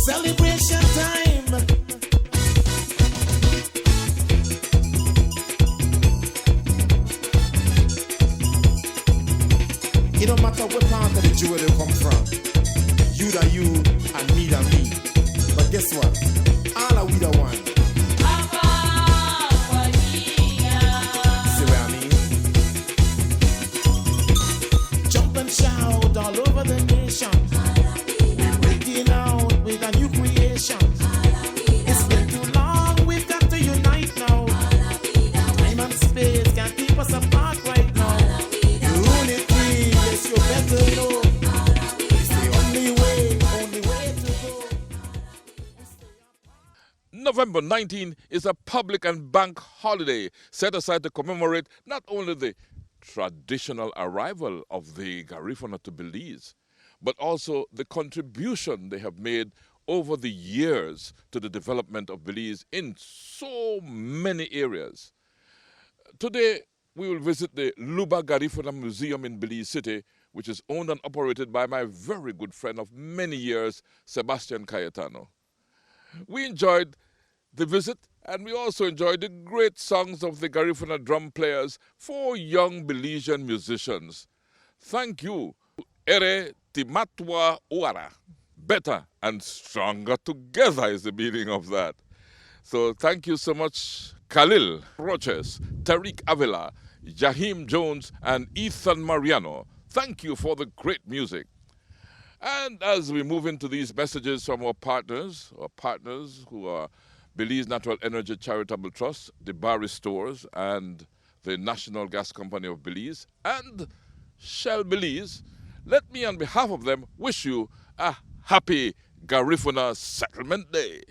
Celebration time. It don't matter what part of the jewel you come from. You that you and me that me. But guess what? All are we the one. See what I mean? Jump and shout all over the nation. We're breaking out with a new creation. It's been too long, we've got to unite now. Time and space can't keep us apart right now. Unity, yes, you better know. It's the only way to go. November 19 is a public and bank holiday set aside to commemorate not only the traditional arrival of the Garifuna to Belize, but also the contribution they have made over the years to the development of Belize in so many areas. Today, we will visit the Luba Garifuna Museum in Belize City, which is owned and operated by my very good friend of many years, Sebastian Cayetano. We enjoyed the visit, and we also enjoyed the great songs of the Garifuna drum players, 4 young Belizean musicians. Thank you. Ere Timatwa Uara. Better and stronger together is the meaning of that. So thank you so much, Khalil Roches, Tariq Avila, Jahim Jones, and Ethan Mariano. Thank you for the great music. And as we move into these messages from our partners who are Belize Natural Energy Charitable Trust, the Barry Stores, and the National Gas Company of Belize, and Shell Belize, let me on behalf of them wish you a happy Garifuna Settlement Day.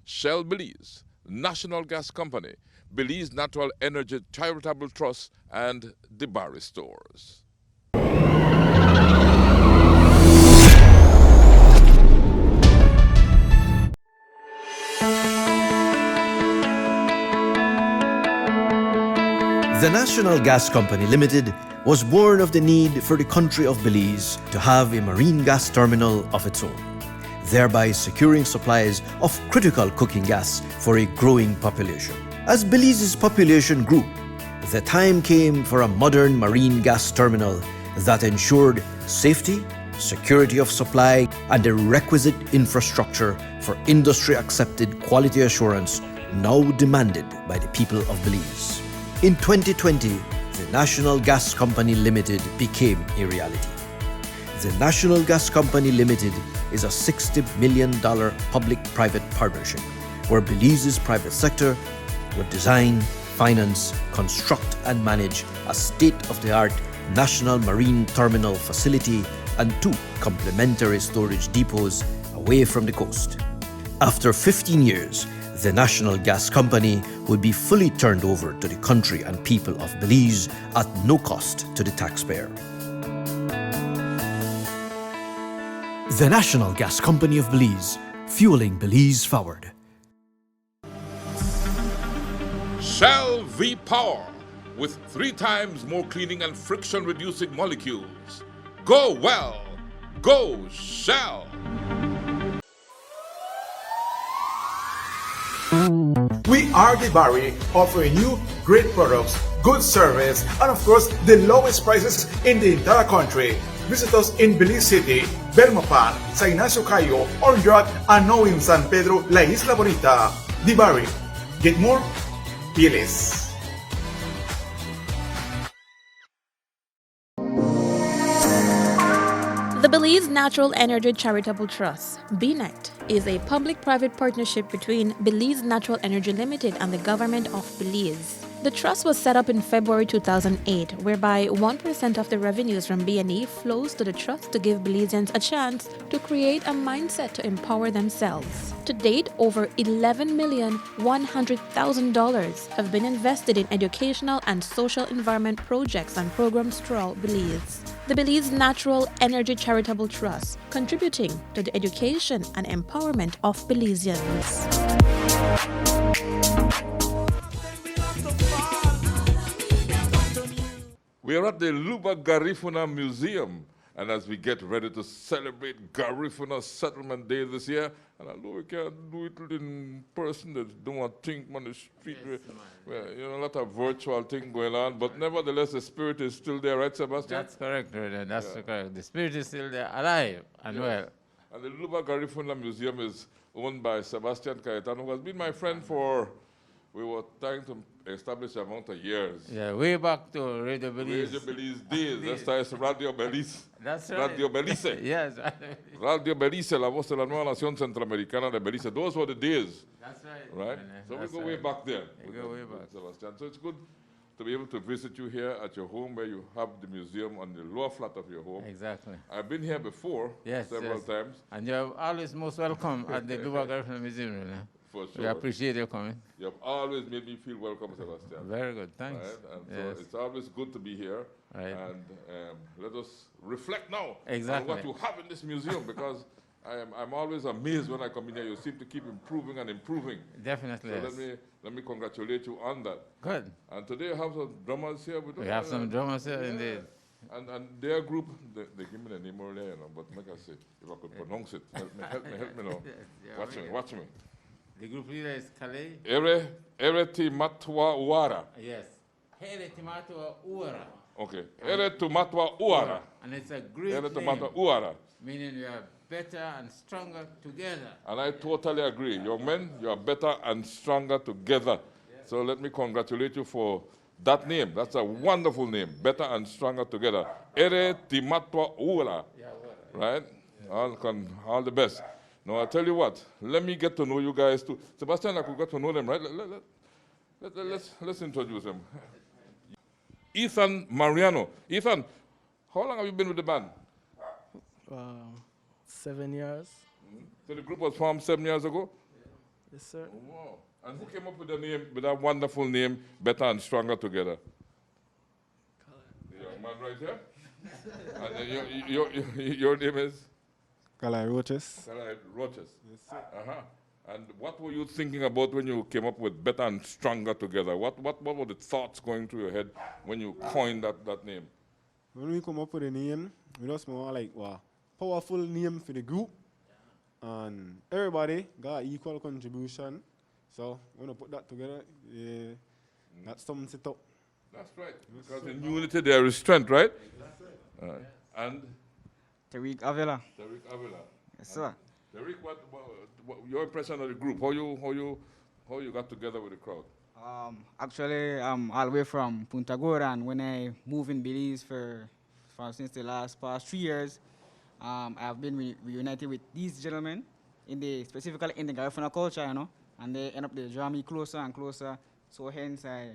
Shell Belize, National Gas Company, Belize Natural Energy Charitable Trust, and the Barry Stores. The National Gas Company Limited was born of the need for the country of Belize to have a marine gas terminal of its own, thereby securing supplies of critical cooking gas for a growing population. As Belize's population grew, the time came for a modern marine gas terminal that ensured safety, security of supply, and the requisite infrastructure for industry-accepted quality assurance now demanded by the people of Belize. In 2020, the National Gas Company Limited became a reality. The National Gas Company Limited is a $60 million public-private partnership where Belize's private sector would design, finance, construct and manage a state-of-the-art national marine terminal facility and 2 complementary storage depots away from the coast. After 15 years, the National Gas Company would be fully turned over to the country and people of Belize at no cost to the taxpayer. The National Gas Company of Belize, fueling Belize forward. Shell V-Power, with 3 times more cleaning and friction-reducing molecules. Go well! Go Shell! We are the Barry, offering you great products, good service, and of course, the lowest prices in the entire country. Visit us in Belize City, Belmopan, San Ignacio Cayo, Orange, and now in San Pedro, La Isla Bonita. The Barry. Get more? Pay less. The Belize Natural Energy Charitable Trust, BNET, is a public-private partnership between Belize Natural Energy Limited and the government of Belize. The trust was set up in February 2008, whereby 1% of the revenues from BNE flows to the trust to give Belizeans a chance to create a mindset to empower themselves. To date, over $11,100,000 have been invested in educational and social environment projects and programs throughout Belize. The Belize Natural Energy Charitable Trust, contributing to the education and empowerment of Belizeans. We are at the Luba Garifuna Museum, And as we get ready to celebrate Garifuna Settlement Day this year, and I know we can't do it in person, they don't want to think on the street. Yes, A lot of virtual thing going on, but nevertheless, the spirit is still there, right, Sebastian? That's correct, brother. That's correct. The spirit is still there, alive and well. And the Luba Garifuna Museum is owned by Sebastian Cayetano, who has been my friend for, we were trying to establish a amount of years. Yeah, way back to Radio Belize. Radio Belize days. That's why it's Radio Belize. That's right. Radio Belize. Yes. Radio Belize, la voz de la nueva nación centroamericana de Belize. Those were the days. That's right. Right? So That's we go way right. back there. We go way back. Sebastian. So it's good to be able to visit you here at your home where you have the museum on the lower flat of your home. Exactly. I've been here before several times. And you're always most welcome at the Luba Garifuna Museum. You know? For sure. We appreciate your coming. You have always made me feel welcome, Sebastian. Very good, thanks. Right? And Yes. so it's always good to be here. Right. And let us reflect now Exactly. on what you have in this museum, because I'm always amazed when I come in here. You seem to keep improving and improving. Definitely, So yes. let me congratulate you on that. Good. And today you have some drummers here. We have some drummers here, indeed. And their group, they give me the name earlier, but like I say, if I could pronounce it, help me now. Yeah, Watch me. The group leader is Calais. Ereti Matwa Uara. Yes. Hele Timatua Uara. Okay. Ereti Matwa Uara. And it's a great Ereti name, Matwa Uara. meaning we are better and stronger together. And I totally agree. Young men, you are better and stronger together. So let me congratulate you for that name. That's a wonderful name. Better and stronger together. Ere Timatwa Ula. Right? All the best. Now, I tell you what. Let me get to know you guys too. Sebastian, I could get to know them, right? Let's introduce them. Ethan Mariano. Ethan, how long have you been with the band? 7 years. So the group was formed 7 years ago? Yes, sir. Oh, wow. And who came up with the name, with that wonderful name, Better and Stronger Together? The young man right here. And your name is? Kalai Roches. Caroline Roches. Yes, sir. Uh-huh. And what were you thinking about when you came up with Better and Stronger Together? What were the thoughts going through your head when you coined that name? When we come up with a name, we just more like, wow, powerful name for the group. And everybody got equal contribution. So when we put that together, that sums it up. That's right. Because in unity there is strength, right? And Tariq Avila. Tariq Avila. Yes, sir. Tariq, what your impression of the group? How you got together with the crowd? Actually, I'm all the way from Punta Gorda, and when I moved in Belize for since the past 3 years, I've been reunited with these gentlemen specifically in the Garifuna culture, you know, and they end up to draw me closer and closer. So hence I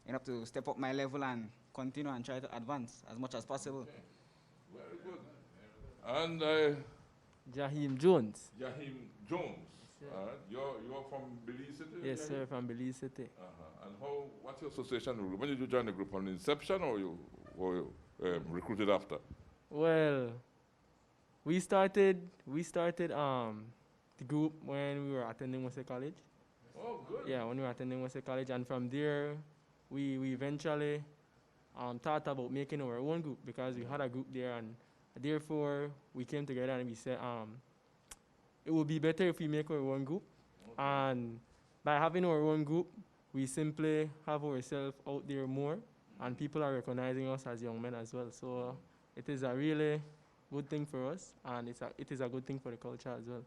end up to step up my level and continue and try to advance as much as possible. Okay. Very good. And Jaheim Jones. Jaheim Jones. You're from Belize City? Yes, Jaheim? sir, from Belize City. And what's your association with? When did you join the group? On inception, or you recruited after? Well, we started the group when we were attending West College. Oh, good. Yeah, when we were attending West College, and from there, we eventually thought about making our own group because we had a group there, and therefore we came together and we said it would be better if we make our own group. Okay. And by having our own group, we simply have ourselves out there more, and people are recognizing us as young men as well. So it is a really good thing for us, and it is a good thing for the culture as well.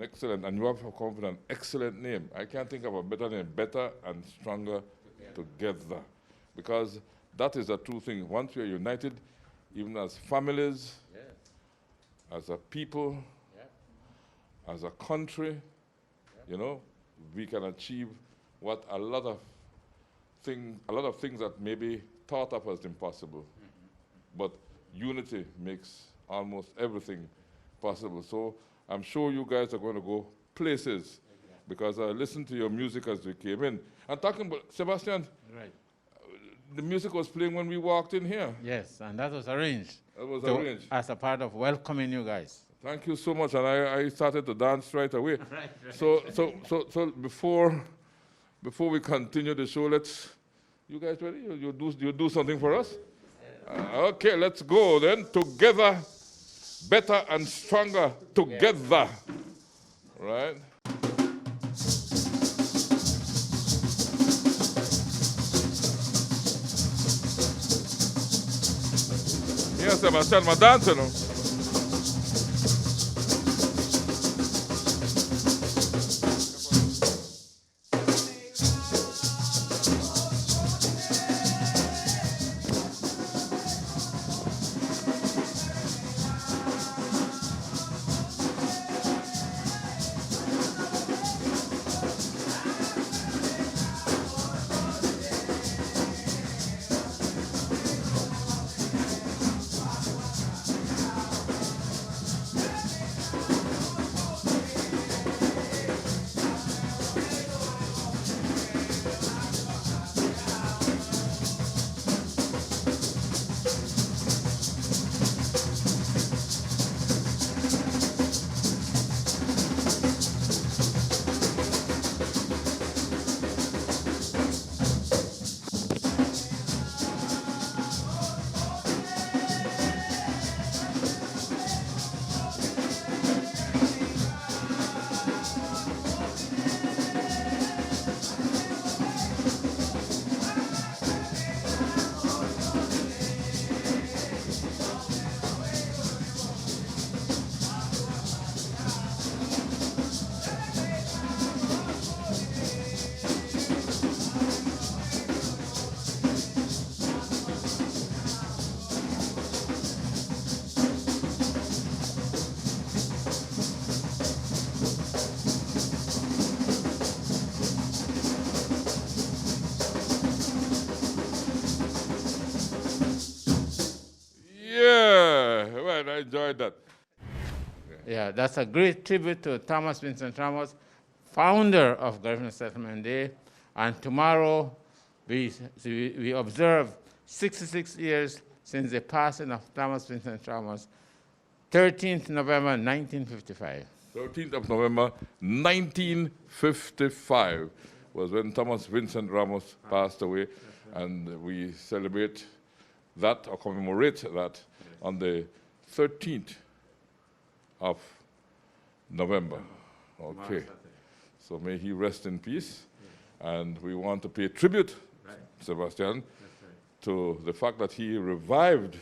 Excellent, and you have come with an excellent name. I can't think of a better name, Better and Stronger Together. Because that is a true thing. Once we are united, even as families, as a people, as a country, you know, we can achieve what a lot of things that may be thought of as impossible. But unity makes almost everything possible. So I'm sure you guys are going to go places, because I listened to your music as we came in. And talking about, Sebastian, Right. The music was playing when we walked in here. Yes, and that was arranged. That was arranged. As a part of welcoming you guys. Thank you so much, and I started to dance right away. Right. So before we continue the show, you guys ready? You do something for us? Okay, let's go then. Together, better and stronger together. Right? Yes, Sebastian, my dancer, no? I enjoyed that. Yeah, that's a great tribute to Thomas Vincent Ramos, founder of Garifuna Settlement Day. And tomorrow we observe 66 years since the passing of Thomas Vincent Ramos, 13th November 1955. 13th of November 1955 was when Thomas Vincent Ramos passed away, and we celebrate that or commemorate that on the 13th of November. Okay. So may he rest in peace. And we want to pay tribute, Sebastian, to the fact that he revived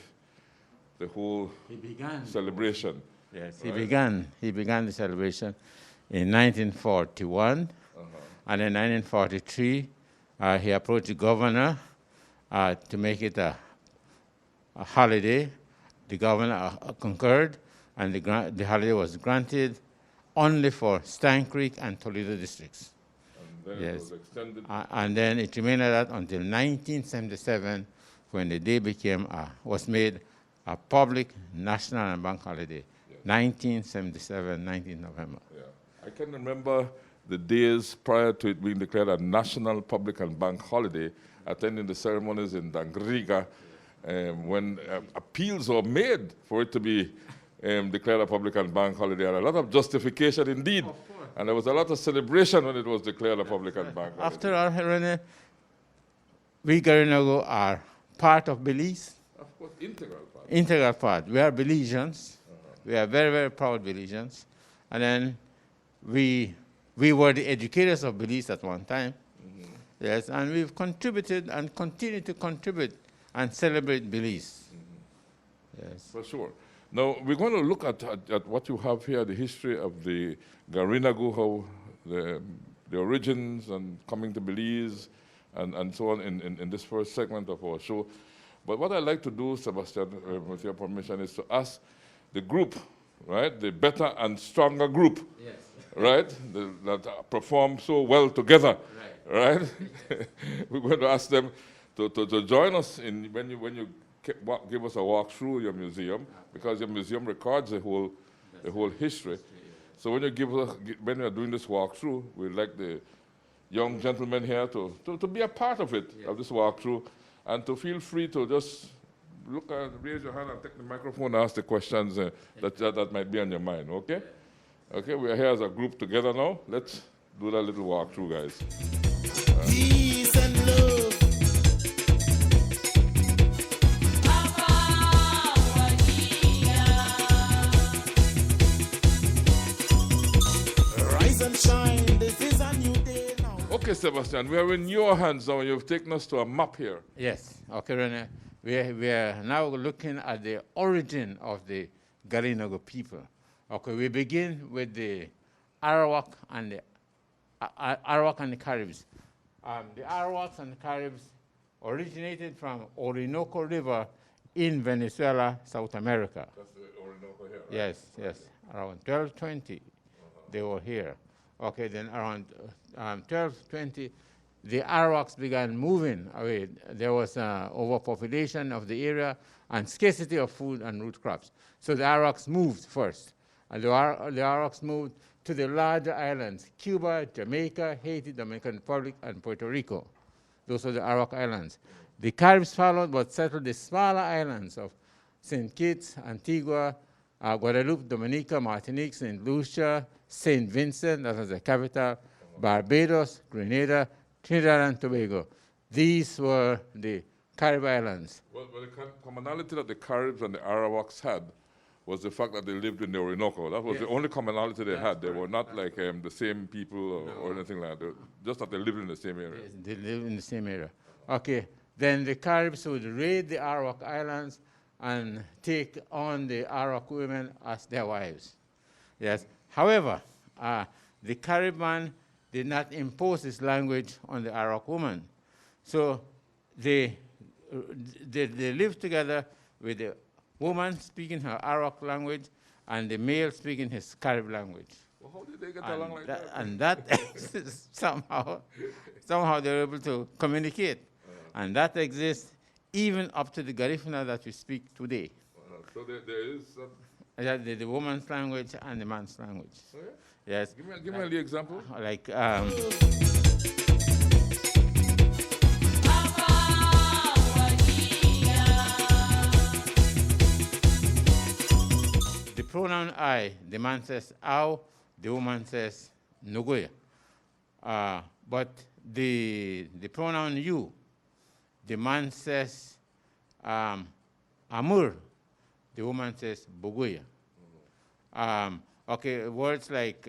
the whole celebration. Yes, he began the celebration in 1941, and in 1943 he approached the governor to make it a holiday. The governor concurred, and the holiday was granted only for Stein Creek and Toledo districts. And then it was extended. And then it remained like that until 1977, when the day was made a public national and bank holiday. 1977, 19 November. Yeah. I can remember the days prior to it being declared a national public and bank holiday, attending the ceremonies in Dangriga, when appeals were made for it to be declared a public and bank holiday, and a lot of justification indeed. And there was a lot of celebration when it was declared a public and bank holiday. After all, Rene, we Garinagu are part of Belize. Of course, integral part. Integral part. We are Belizeans. We are very, very proud Belizeans. And then we were the educators of Belize at one time. Yes, and we've contributed and continue to contribute and celebrate Belize. Yes. For sure. Now, we're going to look at what you have here, the history of the Garinagu, how the origins and coming to Belize and so on in this first segment of our show. But what I'd like to do, Sebastian, with your permission, is to ask the group, right, the better and stronger group, yes. Right, that perform so well together, right? We're going to ask them to join us when you give us a walk through your museum, because your museum records the whole history. So when when you're doing this walkthrough, we'd like the young gentlemen here to be a part of it, of this walkthrough, and to feel free to just raise your hand and take the microphone and ask the questions that might be on your mind, okay? Okay, we are here as a group together now. Let's do that little walkthrough, guys. Peace and love. Okay, Sebastian, we are in your hands now. You've taken us to a map here. Yes, okay, Rene. We are now looking at the origin of the Garinagu people. Okay, we begin with the Arawak and the Caribs. The Arawaks and the Caribs originated from Orinoco River in Venezuela, South America. That's the Orinoco here, right? Yes, yes. Around 1220, they were here. Okay, then around 1220, the Arawaks began moving away. There was overpopulation of the area and scarcity of food and root crops. So the Arawaks moved first. And the Arawaks moved to the larger islands, Cuba, Jamaica, Haiti, Dominican Republic, and Puerto Rico. Those are the Arawak Islands. The Caribs followed but settled the smaller islands of St. Kitts, Antigua, Guadeloupe, Dominica, Martinique, St. Lucia, St. Vincent, that was the capital, Barbados, Grenada, Trinidad and Tobago. These were the Carib Islands. Well, the commonality that the Caribs and the Arawaks had was the fact that they lived in the Orinoco. That was the only commonality they had. They were not like the same people or anything like that. Just that they lived in the same area. Yes, they lived in the same area. Okay, then the Caribs would raid the Arawak Islands and take on the Arawak women as their wives. Yes. However, the Carib man did not impose his language on the Arawak woman. So they lived together with the woman speaking her Arawak language and the male speaking his Carib language. Well, how did they get along like that? And that somehow they were able to communicate. And that exists even up to the Garifuna that we speak today. So there is the woman's language and the man's language. Oh, yeah? Yes. Give me an example. Like the pronoun I, the man says "ow," the woman says "nugoya." But the pronoun you, the man says "amur," the woman says "buguya." Okay, words like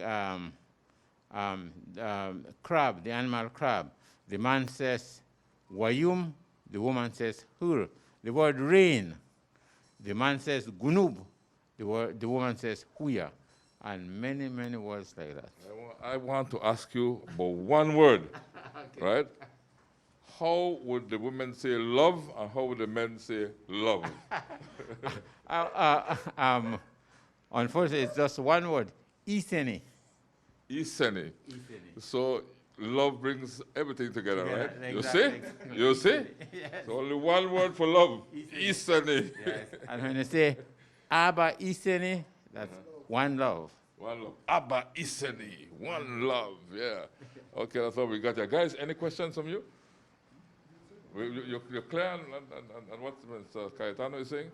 crab, the animal crab. The man says wayum, the woman says hur. The word rain, the man says gunub, the woman says huya. And many, many words like that. I want to ask you about one word, okay. Right? How would the women say love and how would the men say love? Unfortunately, it's just one word, iseni. Iseni. So love brings everything together, right? Exactly. You see? You see? Yes. So only one word for love, iseni. Yes. And when you say Abba iseni, that's one love. One love. Abba iseni, one love, yeah. Okay, that's all we got here. Guys, any questions from you? You're clear on what Mr. Cayetano is saying?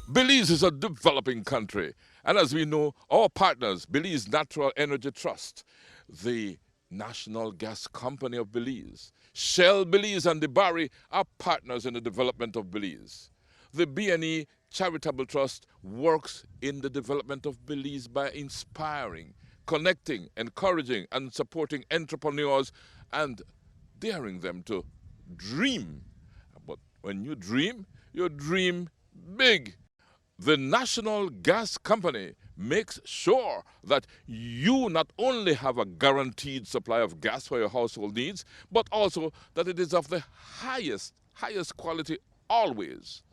Belize is a developing country, and as we know, our partners, Belize Natural Energy Trust, the National Gas Company of Belize, Shell Belize and the Barry are partners in the development of Belize. The B&E Charitable Trust works in the development of Belize by inspiring, connecting, encouraging, and supporting entrepreneurs and daring them to dream. But when you dream big. The National Gas Company makes sure that you not only have a guaranteed supply of gas for your household needs, but also that it is of the highest quality always.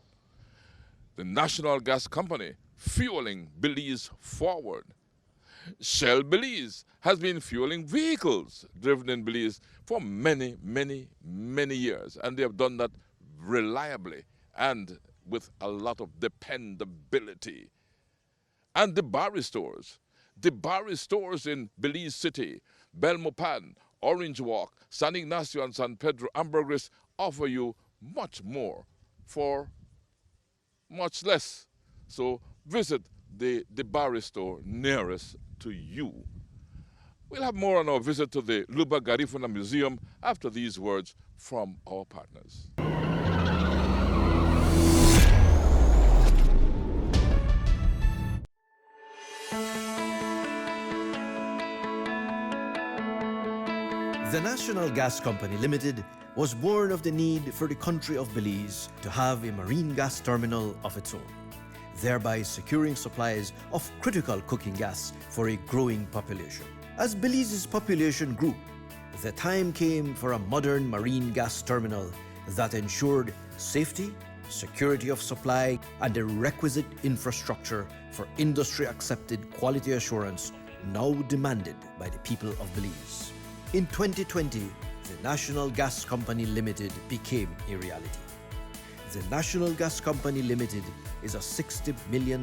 The National Gas Company, fueling Belize forward. Shell Belize has been fueling vehicles driven in Belize for many, many, many years, and they have done that reliably and with a lot of dependability. And the Barry stores in Belize City, Belmopan, Orange Walk, San Ignacio and San Pedro Ambergris offer you much more for much less. So visit the Barry store nearest to you. We'll have more on our visit to the Luba Garifuna Museum after these words from our partners. The National Gas Company Limited was born of the need for the country of Belize to have a marine gas terminal of its own, thereby securing supplies of critical cooking gas for a growing population. As Belize's population grew, the time came for a modern marine gas terminal that ensured safety, security of supply, and the requisite infrastructure for industry-accepted quality assurance now demanded by the people of Belize. In 2020, the National Gas Company Limited became a reality. The National Gas Company Limited is a $60 million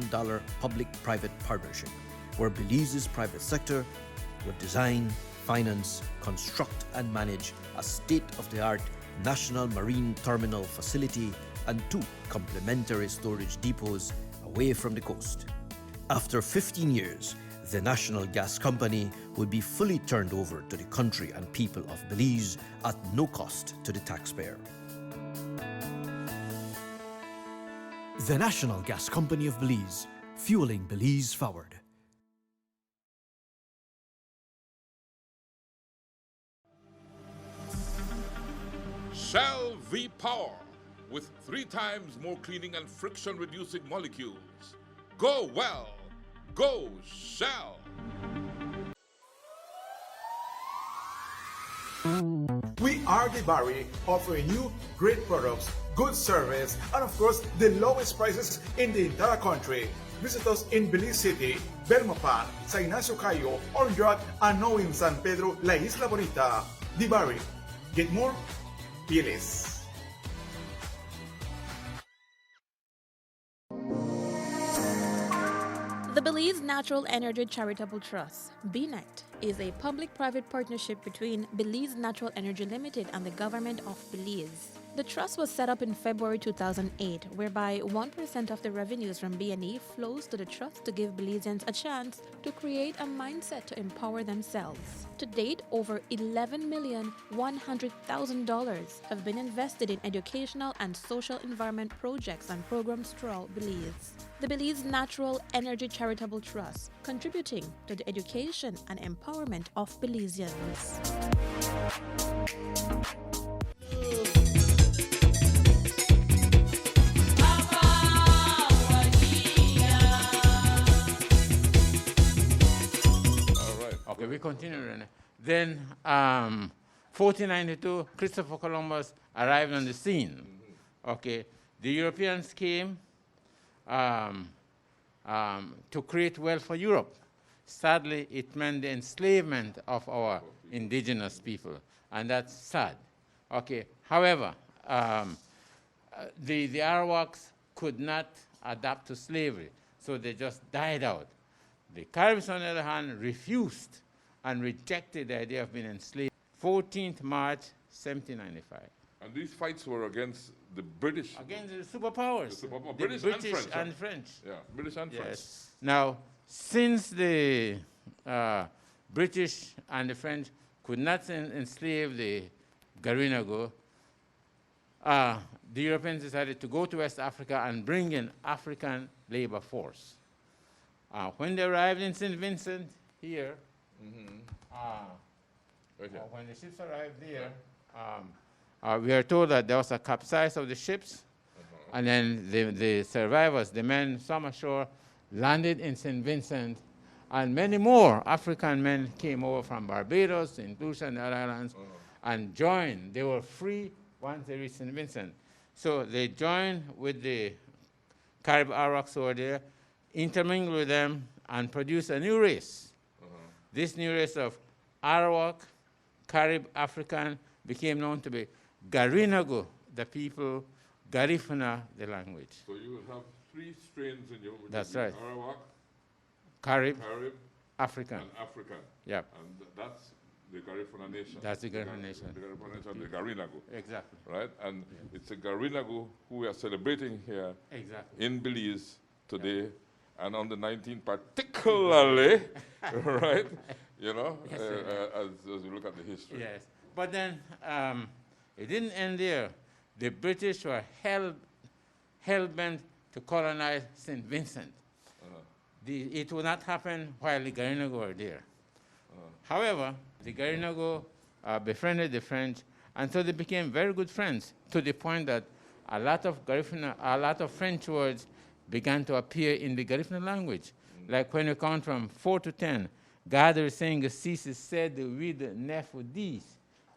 public-private partnership where Belize's private sector would design, finance, construct and manage a state-of-the-art national marine terminal facility and 2 complementary storage depots away from the coast. After 15 years, the National Gas Company would be fully turned over to the country and people of Belize at no cost to the taxpayer. The National Gas Company of Belize, fueling Belize forward. Shell V-Power with 3 times more cleaning and friction-reducing molecules. Go well. Go Shell. We are the Barry, offering you great products, good service, and of course, the lowest prices in the entire country. Visit us in Belize City, Belmopan, San Ignacio Cayo, Orange, and now in San Pedro, La Isla Bonita. The Barry. Get more? Be less. The Belize Natural Energy Charitable Trust, BNET, is a public-private partnership between Belize Natural Energy Limited and the government of Belize. The trust was set up in February 2008, whereby 1% of the revenues from BNE flows to the trust to give Belizeans a chance to create a mindset to empower themselves. To date, over $11,100,000 have been invested in educational and social environment projects and programs throughout Belize. The Belize Natural Energy Charitable Trust, contributing to the education and empowerment of Belizeans. Okay, we continue. Then, 1492, Christopher Columbus arrived on the scene. Okay, the Europeans came to create wealth for Europe. Sadly, it meant the enslavement of our indigenous people, and that's sad. Okay, however, the Arawaks could not adapt to slavery, so they just died out. The Caribs, on the other hand, refused and rejected the idea of being enslaved. 14th March, 1795. And these fights were against the British. Against the superpowers. The superpowers. The British and French. Yeah, British and French. Yes. Now, since the British and the French could not enslave the Garinagu, the Europeans decided to go to West Africa and bring in African labor force. When they arrived in St. Vincent here, when the ships arrived there, we are told that there was a capsize of the ships, and then the survivors, the men, some ashore, landed in St. Vincent, and many more African men came over from Barbados, St. Lucia, and the other islands, and joined. They were free once they reached St. Vincent. So they joined with the Carib Arawaks over there, intermingled with them, and produced a new race. This new race of Arawak, Carib, African, became known to be Garinagu, the people, Garifuna, the language. So you will have 3 strains in your. That's right. Arawak, Carib, and African. African. Yep. And that's the Garifuna nation. That's the Garifuna nation. The Garifuna nation, the Garinagu. Exactly. Right? And it's the Garinagu who we are celebrating here in Belize today, and on the 19th particularly, right? You know, Yes, as you look at the history. Yes. But then it didn't end there. The British were hell-bent to colonize St. Vincent. It would not happen while the Garinagu were there. However, the Garinagu befriended the French, and so they became very good friends, to the point that a lot of French words began to appear in the Garifuna language. Like when you count from 4 to 10, Gather saying ceases said with nef dis.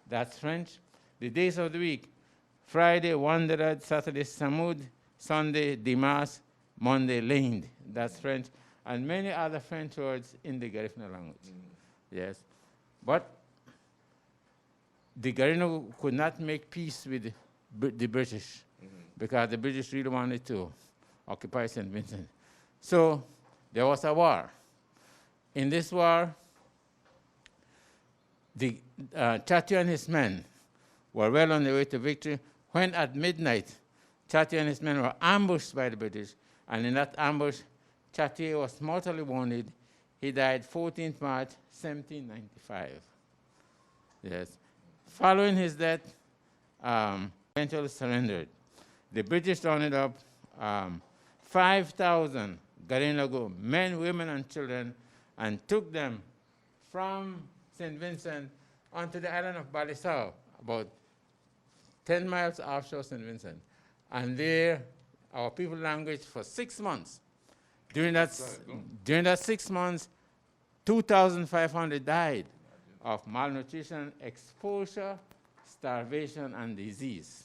That's French. The days of the week: Friday, Wandered; Saturday, Samud; Sunday, Dimas; Monday, Lind. That's French. And many other French words in the Garifuna language. Yes. But the Garinagu could not make peace with the British, because the British really wanted to occupy St. Vincent. So there was a war. In this war, the Chattu and his men were well on their way to victory when at midnight, Chattu and his men were ambushed by the British, and in that ambush, Chattu was mortally wounded. He died 14th March, 1795. Yes. Following his death, eventually surrendered. The British rounded up 5,000 Garinagu men, women, and children, and took them from St. Vincent onto the island of Balisao, about 10 miles offshore St. Vincent. And there, our people language for 6 months. During that 6 months, 2,500 died of malnutrition, exposure, starvation, and disease.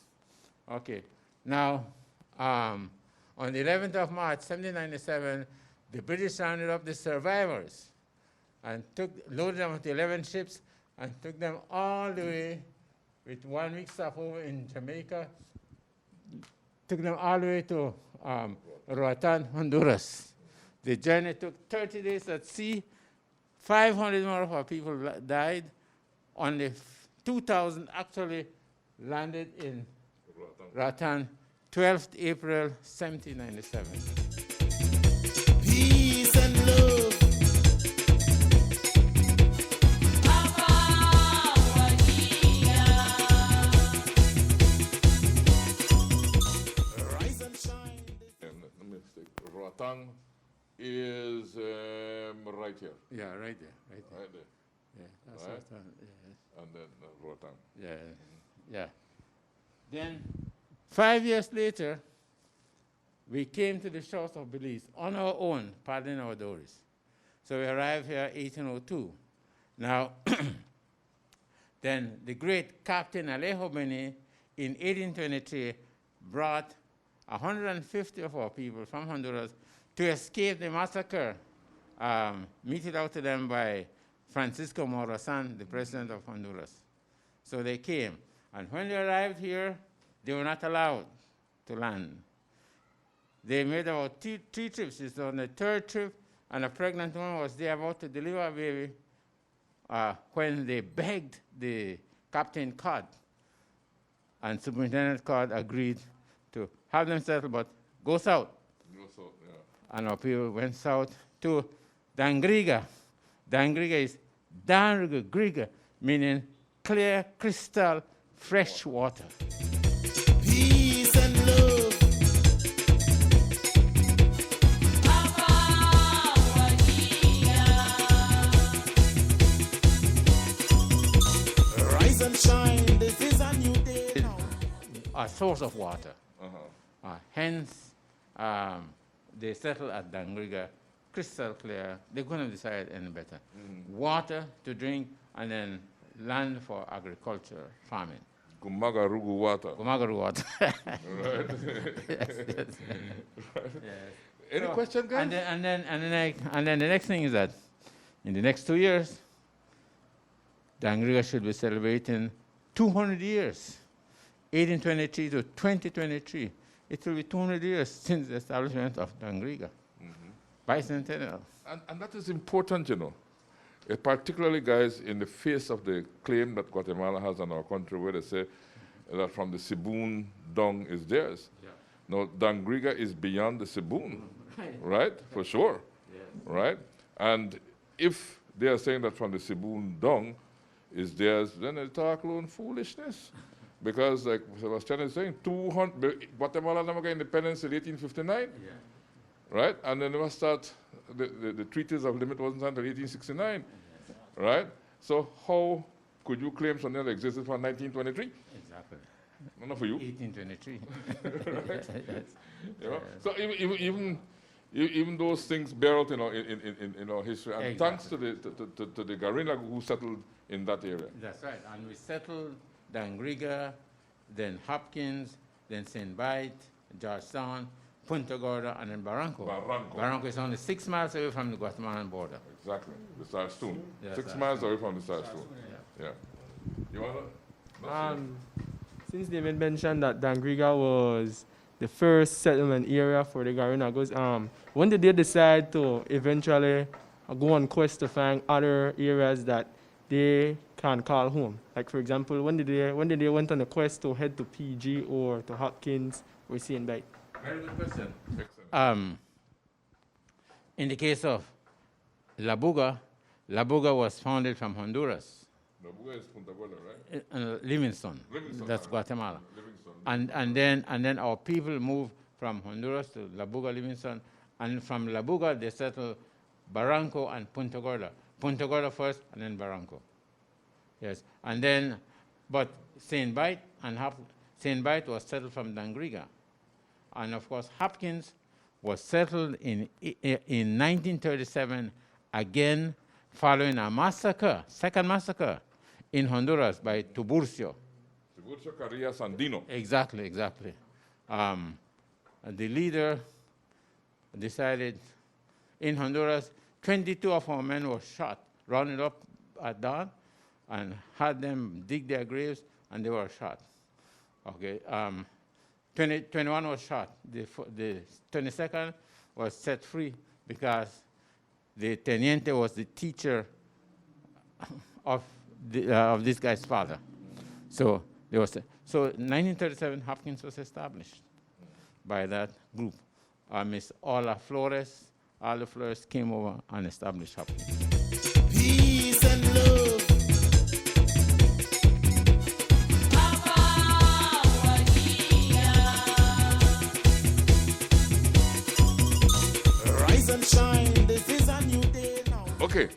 Okay, now, on the 11th of March, 1797, the British rounded up the survivors and loaded them onto 11 ships and took them all the way, with 1 week stopover in Jamaica, took them all the way to Roatan, Honduras. The journey took 30 days at sea. 500 more of our people died. Only 2,000 actually landed in Roatan, 12th April, 1797. Peace and love. Rise and shine. Let me see. Roatan is right here. Yeah, right there, right there. Right there. Yeah, that's Right. Roatan, yeah. And then Roatan. Yeah, yeah. Then, 5 years later, we came to the shores of Belize on our own, paddling our dories. So we arrived here 1802. Now, then the great Captain Alejo Bene in 1823 brought 150 of our people from Honduras to escape the massacre meted out to them by Francisco Morazan, the president of Honduras. So they came. And when they arrived here, they were not allowed to land. They made about three trips. It's on the third trip, and a pregnant woman was there about to deliver a baby when they begged the Captain Cod. And Superintendent Cod agreed to have them settle, but go south. Go south, yeah. And our people went south to Dangriga. Dangriga is Dangriga, meaning clear, crystal, fresh water. Peace and love. Rise and shine, this is a new day now. A source of water. Hence, they settled at Dangriga, crystal clear. They couldn't have decided any better. Water to drink, and then land for agriculture, farming. Gumagarugu water. Gumagaru water. Right. Yes, yes. Any question, guys? And then the next thing is that in the next 2 years, Dangriga should be celebrating 200 years, 1823 to 2023. It will be 200 years since the establishment of Dangriga, bicentennial. And that is important, you know. Particularly, guys, in the face of the claim that Guatemala has on our country, where they say that from the Sibun, dung is theirs. Yeah. Now, Dangriga is beyond the Sibun, right? For sure, right? And if they are saying that from the Sibun, dung is theirs, then they talk alone foolishness. Because, like Sebastian is saying, Guatemala never got independence in 1859, right? And then they must start, the Treaties of Limit wasn't until 1869. Right? So how could you claim something that existed from 1923? Exactly. Not for you. 1823. Right? You know? So even those things bear out in our history, and Exactly. thanks to the Garinagu who settled in that area. That's right. And we settled Dangriga, then Hopkins, then St. Bite, Georgetown, Punta Gorda, and then Barranco. Barranco is only 6 miles away from the Guatemalan border. Exactly. The Sarstoon. Yeah, 6 Sarstoon. miles away from the Sarstoon. Yeah. You want to? Since they made mention that Dangriga was the first settlement area for the Garinagus, when did they decide to eventually go on quest to find other areas that they can call home? Like, for example, when did they went on a quest to head to PG or to Hopkins or St. Bite? Very good question. Excellent. In the case of La Buga was founded from Honduras. La Buga is Punta Gorda, right? Livingston. That's Guatemala. And then our people moved from Honduras to La Buga, Livingston, and from La Buga they settled Barranco and Punta Gorda. Punta Gorda first, and then Barranco. Yes, and then, but St. Bite St. Bite was settled from Dangriga, and of course Hopkins was settled in 1937 again, following a massacre, second massacre, in Honduras by Tiburcio. Tiburcio Carrillo Sandino. Exactly. The leader decided in Honduras, 22 of our men were shot, rounded up at dawn, and had them dig their graves, and they were shot. Okay, 21 was shot. The 22nd was set free because the teniente was the teacher of this guy's father. So there was so 1937 Hopkins was established by that group. Miss Ola Flores came over and established Hopkins. Peace and love. Rise and shine, this is a new day now. Okay,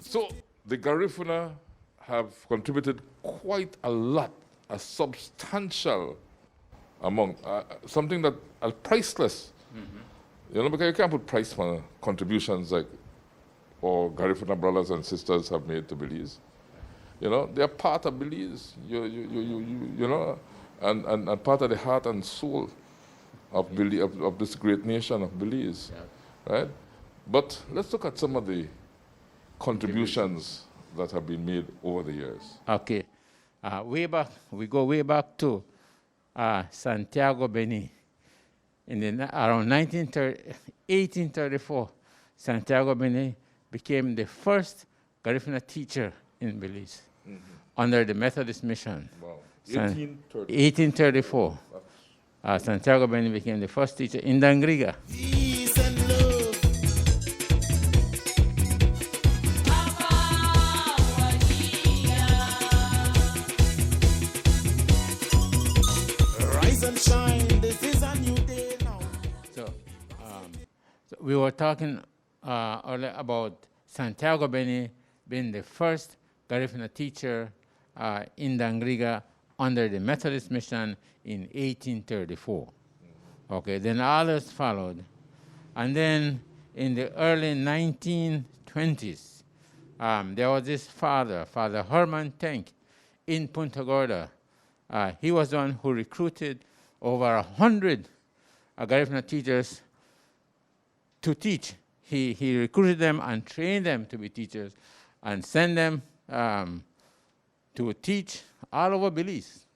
so the Garifuna have contributed quite a lot, a substantial amount, something that is priceless. You know, because you can't put price on contributions like our Garifuna brothers and sisters have made to Belize. You know, they are part of Belize, you know, and part of the heart and soul of Belize, of this great nation of Belize, right? But let's look at some of the contributions that have been made over the years. Okay, we go way back to Santiago Beni. Around 1834, Santiago Beni became the first Garifuna teacher in Belize under the Methodist mission. Wow. 1834. Santiago Beni became the first teacher in Dangriga. Peace and love. Rise and shine, this is a new day now. So we were talking earlier about Santiago Beni being the first Garifuna teacher in Dangriga under the Methodist mission in 1834. Okay, then others followed. And then in the early 1920s, there was this Father Herman Tenk in Punta Gorda. He was the one who recruited over 100 Garifuna teachers to teach. He recruited them and trained them to be teachers and sent them to teach all over Belize,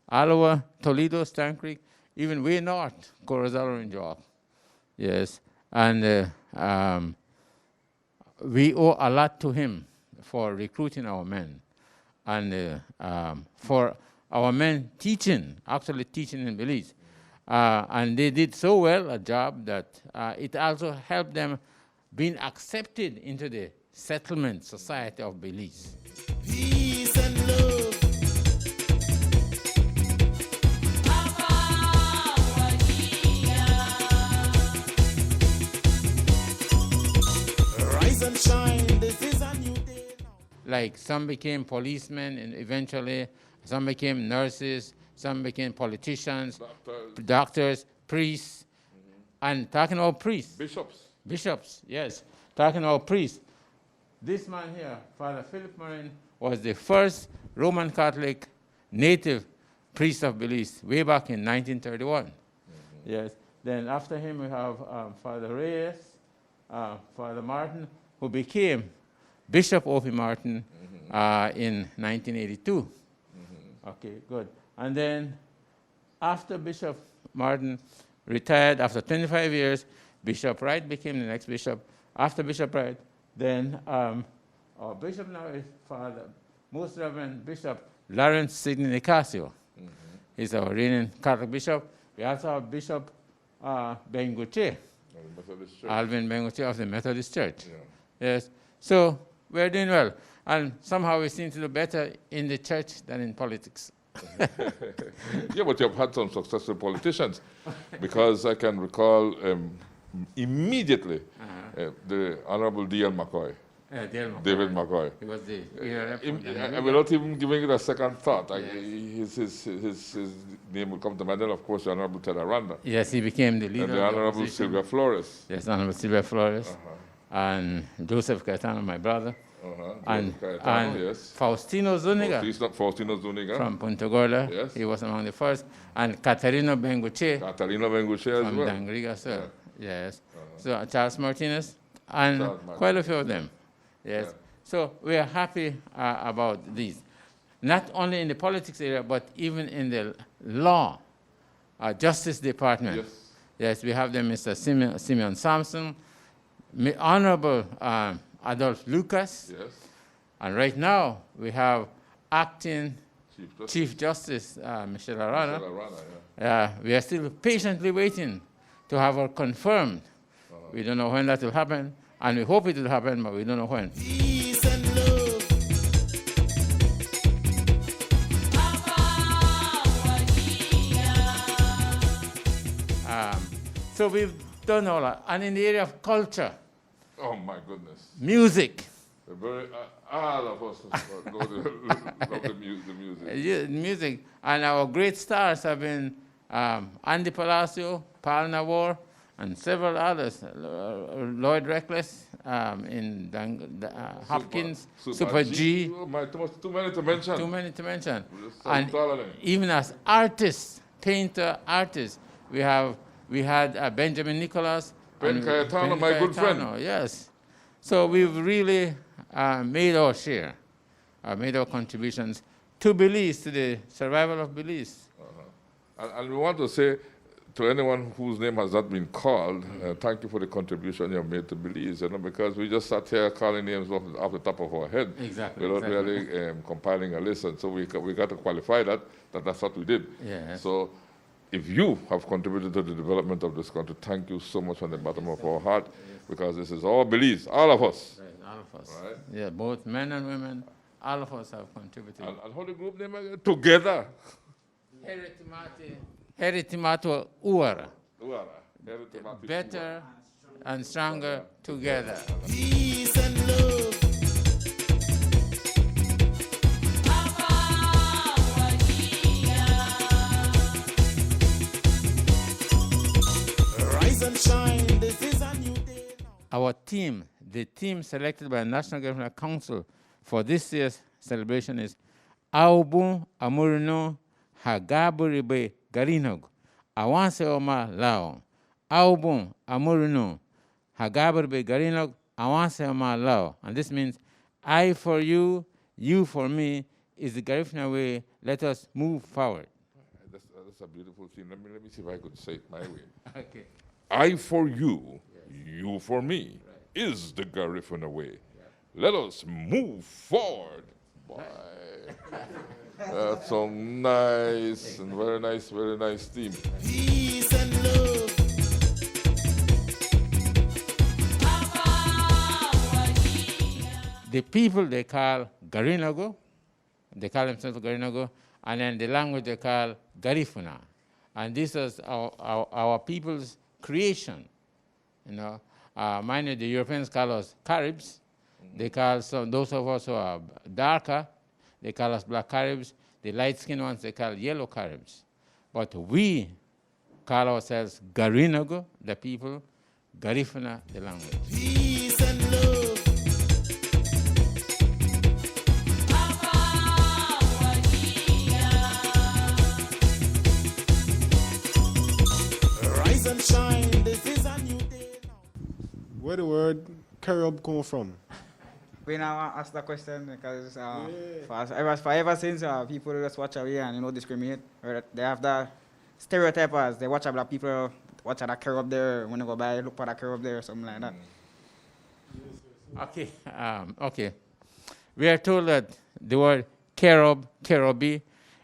all over Toledo, Stan Creek, even way north, Corozal and Joab. Yes, and we owe a lot to him for recruiting our men and for our men actually teaching in Belize. And they did so well a job that it also helped them being accepted into the settlement society of Belize. Peace and love. Rise and shine, this is a new day now. like some became policemen, and eventually some became nurses, some became politicians, doctors, priests, and talking about priests. Bishops, yes. Talking about priests. This man here, Father Philip Morin, was the first Roman Catholic native priest of Belize, way back in 1931. Yes. Then after him, we have Father Reyes, Father Martin, who became Bishop O.P. Martin in 1982. Okay, good. And then after Bishop Martin retired, after 25 years, Bishop Wright became the next bishop. After Bishop Wright, then our bishop now is Father, Most Reverend Bishop Lawrence Sidney Nicasio. He's our reigning Catholic bishop. We also have Bishop Benguche, Alvin Benguche of the Methodist Church. Yes. So we're doing well. And somehow we seem to do better in the church than in politics. Yeah, but you've had some successful politicians, because I can recall immediately the Honorable D.L. McCoy. David McCoy. He was the without even giving it a second thought, his name would come to mind. Then, of course, the Honorable Ted Aranda. Yes, he became the leader. And the Honorable Sylvia Flores. Yes, Honorable Sylvia Flores. And Joseph Cayetano, my brother. And yes. Faustino Zuniga. Faustino Zuniga. From Punta Gorda. Yes. He was among the first. And Catarino Benguche. Catarino Benguche as from well. From Dangriga, sir. Yeah. Yes. So Charles Martinez. And quite a few of them. Yes. Yeah. So we are happy about these. Not only in the politics area, but even in the law, Justice Department. Yes. Yes, we have them, Mr. Simeon Sampson, Honorable Adolph Lucas. Yes. And right now, we have acting Chief Justice Michelle Arana. We are still patiently waiting to have her confirmed. We don't know when that will happen, and we hope it will happen, but we don't know when. Peace and love. So we've done all that. And in the area of culture. Oh, my goodness. Music. All of us love the music. Yeah, music. And our great stars have been Andy Palacio, Paul Nawar, and several others. Lloyd Reckless in Hopkins, Super G. Too many to mention. Too many to mention. And even as artists, painter artists, we had Benjamin Nicholas. Ben Cayetano, my good friend. Yes. So we've really made our share, made our contributions to Belize, to the survival of Belize. And we want to say to anyone whose name has not been called, thank you for the contribution you have made to Belize, because we just sat here calling names off the top of our head. Exactly. Without really compiling a list. And so we got to qualify that's what we did. Yeah. So if you have contributed to the development of this country, thank you so much from the bottom of our heart, because this is all Belize, all of us. Right, all of us. Right? Yeah, both men and women, all of us have contributed. And how the group name again? Together. Heritimato Uara. Uara. Better and stronger together. Peace and love. Rise and shine, this is a new day now. Our team, the team selected by the National Government Council for this year's celebration is Aubu Amurino Hagaburibe Garinagu. Awanse Oma Lao. Aubu Amurino Hagaburibe Garinagu. Awanse Oma Lao. And this means I for you, you for me is the Garifuna way. Let us move forward. That's a beautiful thing. Let me see if I could say it my way. Okay. I for you, you for me, is the Garifuna way. Let us move forward. Boy, that's so nice and very nice theme. Peace and love. The people they call Garinagu, they call themselves Garinagu, and then the language they call Garifuna. And this is our people's creation. Mind you, the Europeans call us Caribs, They call those of us who are darker, they call us black Caribs. The light-skinned ones, they call yellow Caribs. But we call ourselves Garinagu, the people, Garifuna, the language. Peace and love. Rise and shine, this is a new day now. Where the word Carib come from? We now ask the question because ever since people just watch away and discriminate. Or they have the stereotypers. They watch black people, watch that curve up there. When they go by, look for that curve up there or something like that. Okay. Okay. We are told that the word Kerobi,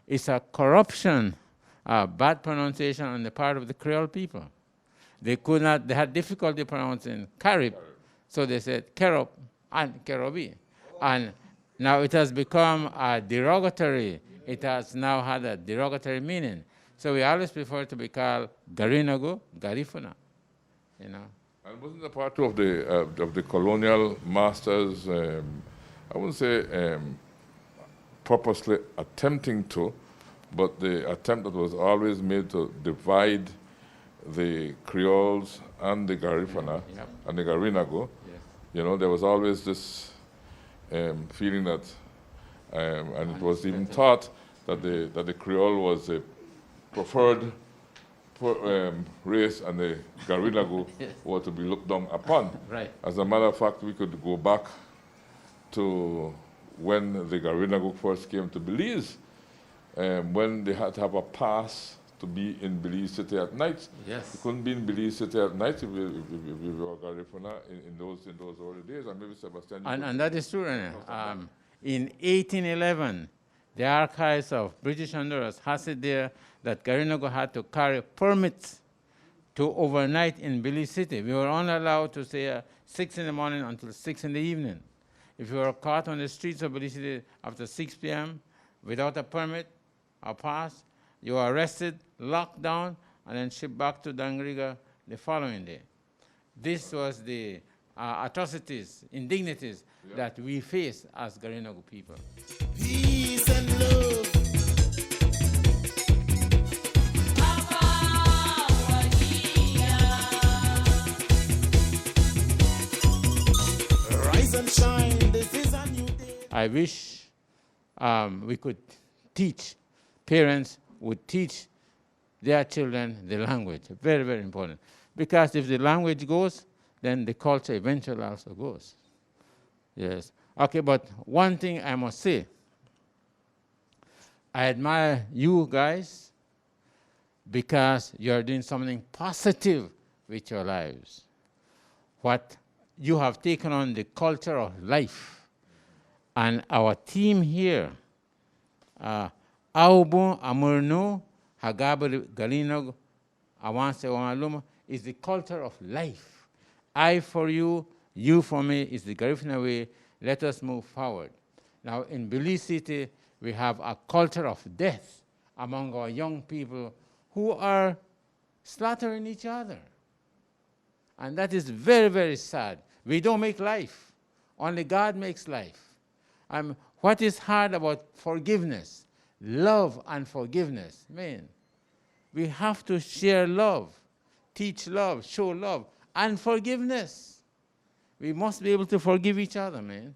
is a corruption, bad pronunciation on the part of the Creole people. They had difficulty pronouncing Carib, so they said Kerob and Kerobi. And now it has become a derogatory. It has now had a derogatory meaning. So we always prefer to be called Garinagu, Garifuna, And wasn't it part of the colonial masters, I wouldn't say purposely attempting to, but the attempt that was always made to divide the Creoles and the Garifuna and the Garinagu. There was always this feeling that, and it was even thought that the Creole was a preferred race and the Garinagu were to be looked down upon. Right. As a matter of fact, we could go back to when the Garinagu first came to Belize, when they had to have a pass to be in Belize City at night. Yes. You couldn't be in Belize City at night if you were Garifuna in those early days, and maybe Sebastian. And that is true, René. In 1811, the archives of British Honduras has it there that Garinagu had to carry permits to overnight in Belize City. We were only allowed to stay at 6 in the morning until 6 in the evening. If you were caught on the streets of Belize City after 6 p.m. without a permit or pass, you were arrested, locked down, and then shipped back to Dangriga the following day. This was the atrocities, indignities that we face as Garinagu people. Peace and love. Rise and shine, this is a new day. I wish we could teach, parents would teach their children the language. Very, very important. Because if the language goes, then the culture eventually also goes. Yes. Okay, but one thing I must say, I admire you guys because you're doing something positive with your lives. What you have taken on the culture of life. And our team here, Aubu Amurnu Hagabu Garinagu Awanse Wanaluma, is the culture of life. I for you for me is the Garifuna way. Let us move forward. Now in Belize City, we have a culture of death among our young people who are slaughtering each other. And that is very, very sad. We don't make life. Only God makes life. What is hard about forgiveness? Love and forgiveness. Man, we have to share love, teach love, show love, and forgiveness. We must be able to forgive each other, man.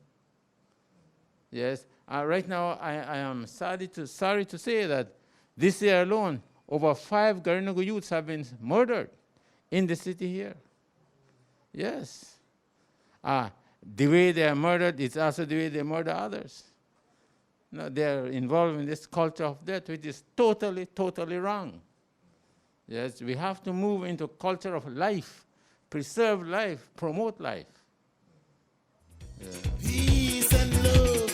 Yes. Right now, I am sorry to say that this year alone, over 5 Garinagu youths have been murdered in the city here. Yes. The way they are murdered is also the way they murder others. No, they are involved in this culture of death, which is totally, totally wrong. Yes, we have to move into culture of life, preserve life, promote life. Yeah. Peace and love.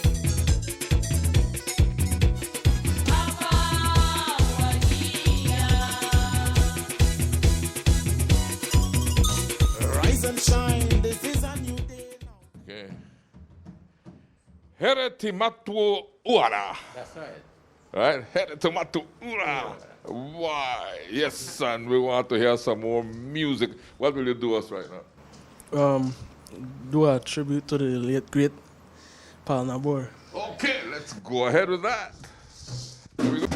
Rise and shine, this is a new day now. Okay. Here Timatu Uara. That's right. Right? Here Timatu Uara. Why? Yes, and we want to hear some more music. What will you do us right now? do a tribute to the late great Pal Nabor. Okay, let's go ahead with that. Here we go.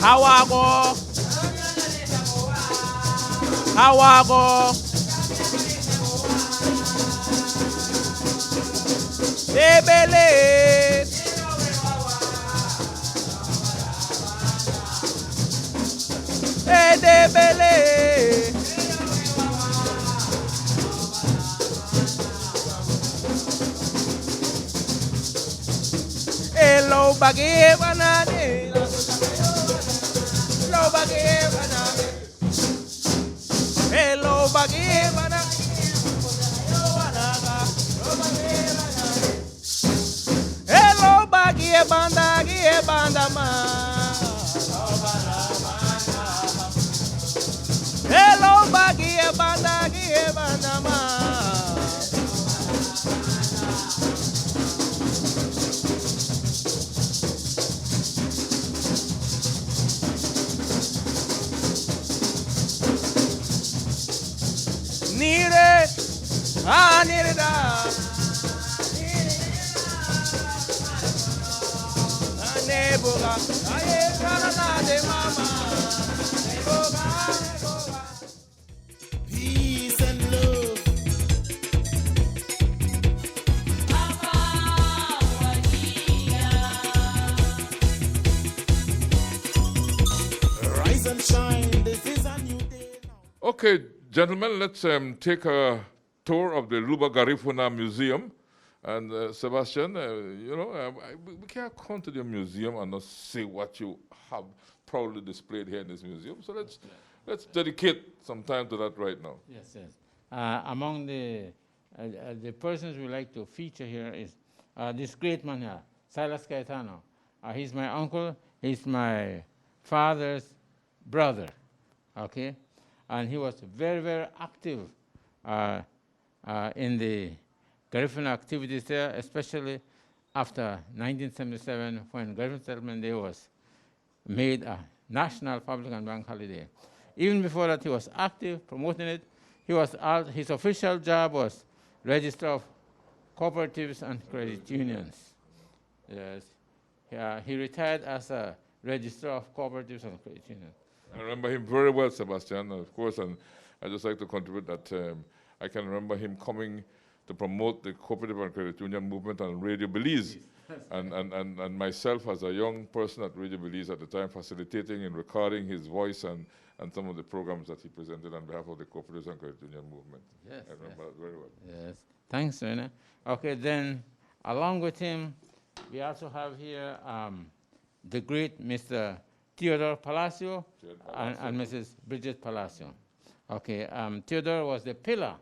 Hawago, Hawago, Debele, Debele, Hello, Baggy Banane. Hello, Bagibana. Hello, Bagibanda, Gibanda, hello, Bagibanda, Gibanda, Nire, nirida, neboga, de mama, peace and love. Rise and shine, this is a new day now. Okay, gentlemen, let's take a tour of the Luba Garifuna Museum. And Sebastian, we can't come to the museum and not see what you have proudly displayed here in this museum. So let's dedicate some time to that right now. Yes, yes. Among the persons we like to feature here is this great man here, Sebastian Cayetano. He's my uncle. He's my father's brother. Okay. And he was very, very active in the Garifuna activities there, especially after 1977, when Garifuna Settlement Day was made a national public and bank holiday. Even before that, he was active, promoting it. His official job was Registrar of Cooperatives and Credit Unions. Yes. He retired as a Registrar of Cooperatives and Credit Unions. I remember him very well, Sebastian, of course, and I'd just like to contribute that I can remember him coming to promote the cooperative and credit union movement on Radio Belize. And myself as a young person at Radio Belize at the time, facilitating and recording his voice and some of the programs that he presented on behalf of the cooperative and credit union movement. Yes, I remember that very well. Yes. Thanks, Rene. Okay, then along with him, we also have here the great Mr. Theodore Palacio and Mrs. Bridget Palacio. Okay, Theodore was the pillar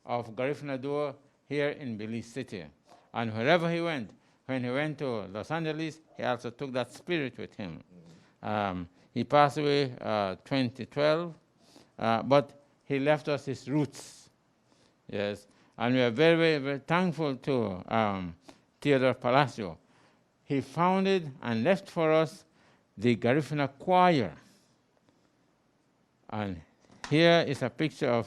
of Garifuna Duo here in Belize City. And wherever he went, when he went to Los Angeles, he also took that spirit with him. He passed away 2012, but he left us his roots. Yes, and we are very, very, very thankful to Theodore Palacio. He founded and left for us the Garifuna Choir. And here is a picture of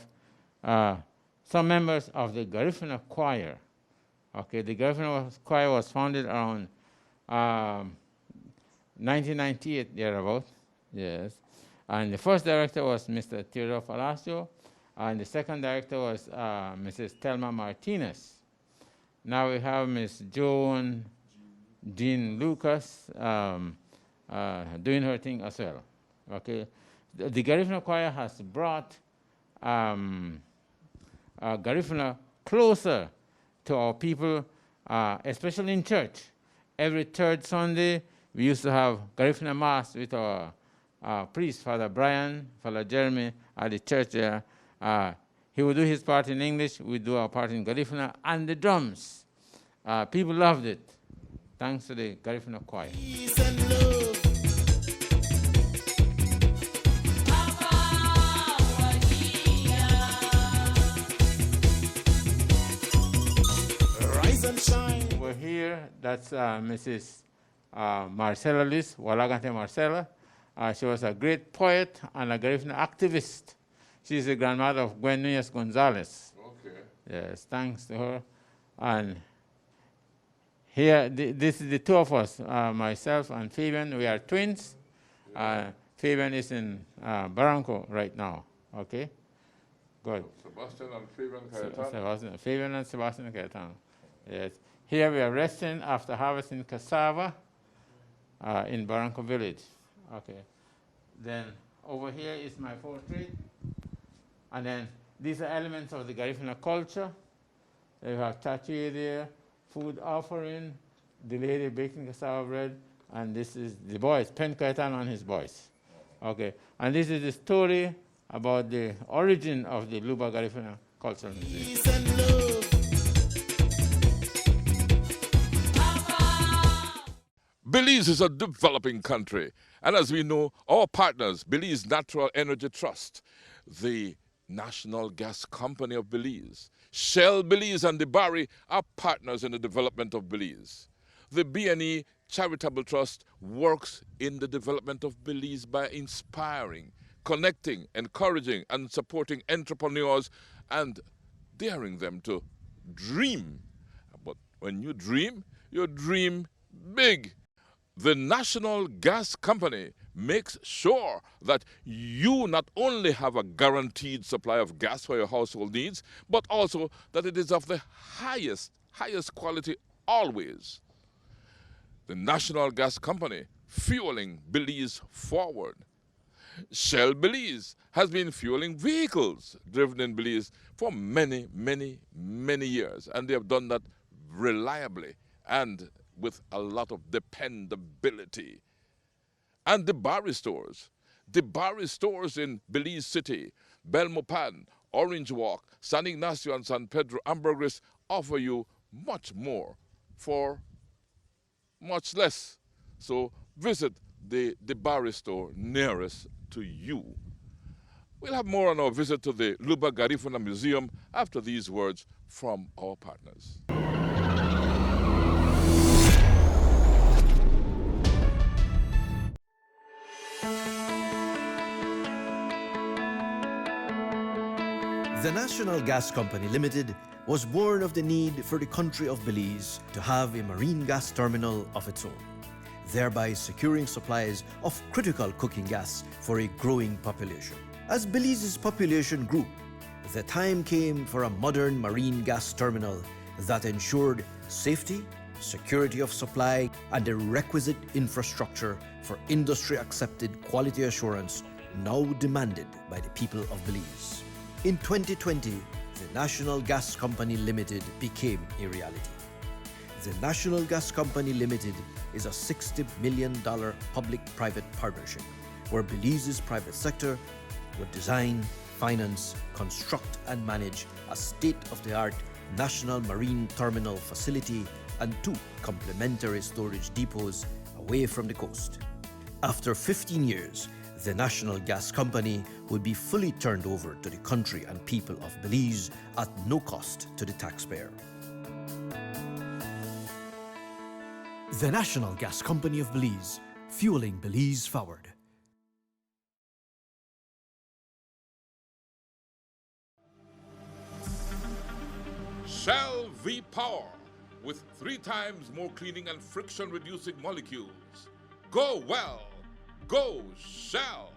some members of the Garifuna Choir. Okay, the Garifuna Choir was founded around 1998, thereabout. Yes. And the first director was Mr. Theodore Palacio, and the second director was Mrs. Thelma Martinez. Now we have Ms. Joan Jean Lucas doing her thing as well. Okay, the Garifuna Choir has brought Garifuna closer to our people, especially in church. Every third Sunday, we used to have Garifuna Mass with our priest, Father Brian, Father Jeremy, at the church there. He would do his part in English, we do our part in Garifuna, and the drums. People loved it, thanks to the Garifuna Choir. Peace and love. Rise and shine. Over here, that's Mrs. Marcella Liz, Walagante Marcella. She was a great poet and a Garifuna activist. She's the grandmother of Gwen Núñez Gonzalez. Okay. Yes, thanks to her. And here, this is the two of us, myself and Fabian. We are twins. Fabian is in Barranco right now. Okay, good. Sebastian and Fabian Cayetano. Fabian and Sebastian Cayetano. Yes. Here we are resting after harvesting cassava in Barranco village. Okay. Then over here is my portrait. And then these are elements of the Garifuna culture. You have tattoo there, food offering, the lady baking cassava bread, and this is the boys, Pen Cayetano and his boys. Okay. And this is the story about the origin of the Luba Garifuna Cultural Museum. Peace and love. Belize is a developing country, and as we know, our partners, Belize Natural Energy Trust, the National Gas Company of Belize, Shell Belize and the Barry are partners in the development of Belize. The B&E Charitable Trust works in the development of Belize by inspiring, connecting, encouraging, and supporting entrepreneurs and daring them to dream. But when you dream big. The National Gas Company makes sure that you not only have a guaranteed supply of gas for your household needs, but also that it is of the highest quality always. The National Gas Company fueling Belize forward. Shell Belize has been fueling vehicles driven in Belize for many years, and they have done that reliably and with a lot of dependability. And the Barry stores in Belize City, Belmopan, Orange Walk, San Ignacio and San Pedro Ambergris offer you much more for much less. So visit the Barry store nearest to you. We'll have more on our visit to the Luba Garifuna Museum after these words from our partners. The National Gas Company Limited was born of the need for the country of Belize to have a marine gas terminal of its own, thereby securing supplies of critical cooking gas for a growing population. As Belize's population grew, the time came for a modern marine gas terminal that ensured safety, security of supply, and the requisite infrastructure for industry-accepted quality assurance now demanded by the people of Belize. In 2020, the National Gas Company Limited became a reality. The National Gas Company Limited is a $60 million public-private partnership where Belize's private sector would design, finance, construct and manage a state-of-the-art national marine terminal facility and 2 complementary storage depots away from the coast. After 15 years, the National Gas Company would be fully turned over to the country and people of Belize at no cost to the taxpayer. The National Gas Company of Belize, fueling Belize forward. Shell V-Power with 3 times more cleaning and friction-reducing molecules. Go well. Go Shell!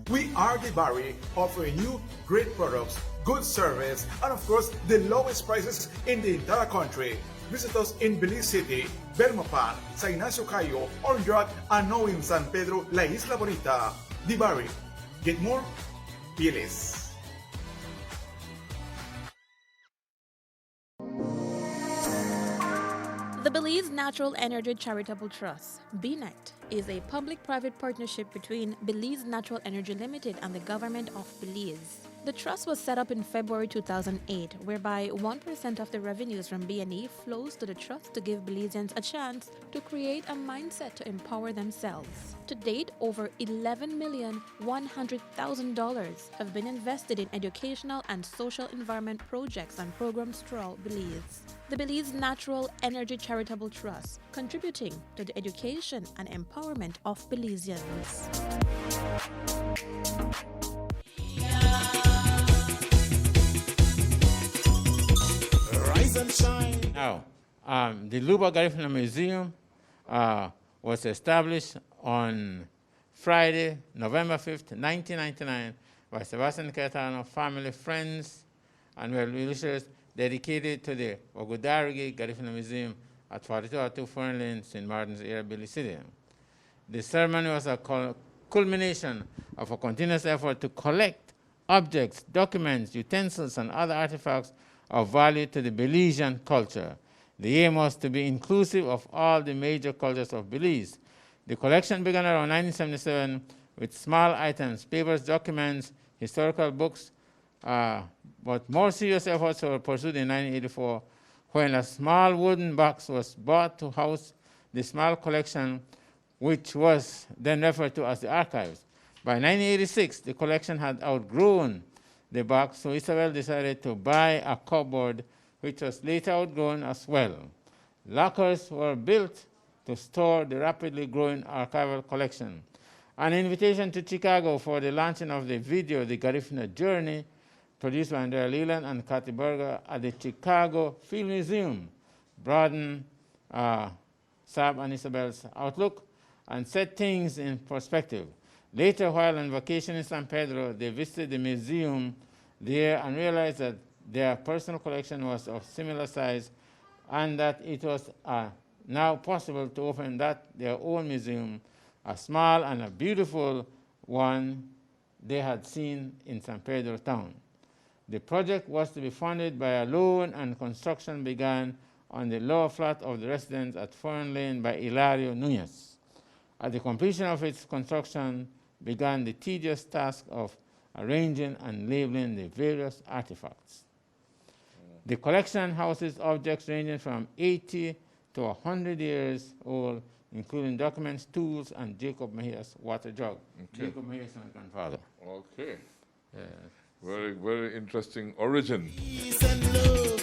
We are the Barry, offering you great products, good service, and of course, the lowest prices in the entire country. Visit us in Belize City, Belmopan, San Ignacio Cayo, Orange, and now in San Pedro, La Isla Bonita. The Barry. Get more? Be less. The Belize Natural Energy Charitable Trust, BNET, is a public-private partnership between Belize Natural Energy Limited and the government of Belize. The trust was set up in February 2008, whereby 1% of the revenues from BNE flows to the trust to give Belizeans a chance to create a mindset to empower themselves. To date, over $11,100,000 have been invested in educational and social environment projects and programs throughout Belize. The Belize Natural Energy Charitable Trust, contributing to the education and empowerment of Belizeans. Rise and shine. Now, the Luba Garifuna Museum was established on Friday, November 5th, 1999, by Sebastian Cayetano, family, friends, and well-wishers, dedicated to the Ogudarigi Garifuna Museum at 4202 Foreign Lane, St. Martin's area, Belize City. The ceremony was a culmination of a continuous effort to collect objects, documents, utensils, and other artifacts of value to the Belizean culture. The aim was to be inclusive of all the major cultures of Belize. The collection began around 1977 with small items, papers, documents, historical books, but more serious efforts were pursued in 1984 when a small wooden box was bought to house the small collection, which was then referred to as the archives. By 1986, the collection had outgrown the box, so Isabel decided to buy a cupboard, which was later outgrown as well. Lockers were built to store the rapidly growing archival collection. An invitation to Chicago for the launching of the video, The Garifuna Journey, produced by Andrea Leland and Kathy Berger at the Chicago Field Museum, broadened Sab and Isabel's outlook and set things in perspective. Later, while on vacation in San Pedro, they visited the museum there and realized that their personal collection was of similar size and that it was now possible to open their own museum, a small and a beautiful one they had seen in San Pedro town. The project was to be funded by a loan, and construction began on the lower flat of the residence at Foreign Lane by Hilario Nunez. At the completion of its construction began the tedious task of arranging and labeling the various artifacts. The collection houses objects ranging from 80 to 100 years old, including documents, tools, and Jacob Mejia's water jug. Okay. Jacob Mejia is my grandfather. Okay. Yes. Very, very interesting origin. Peace and love.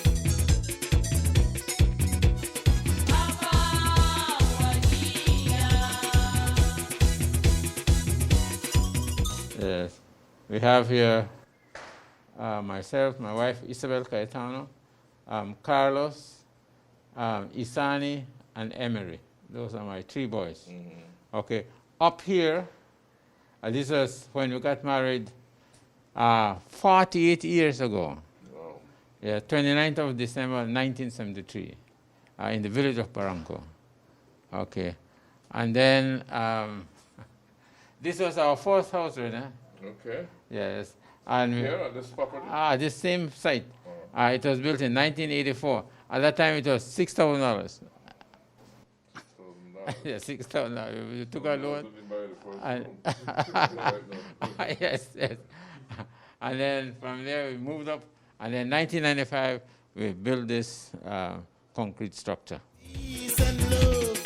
Yes. We have here myself, my wife, Isabel Cayetano, Carlos, Isani, and Emery. Those are my three boys. Mm-hmm. Okay. Up here, this was when we got married 48 years ago. Wow. Yeah, 29th of December 1973, in the village of Barranco. Okay. And then this was our first house, right? Okay. Yes. And here on this property? This same site. It was built in 1984. At that time, it was $6,000. Yeah, $6,000. We took a loan. Yes, yes. And then from there, we moved up. And then 1995, we built this concrete structure. Peace and love.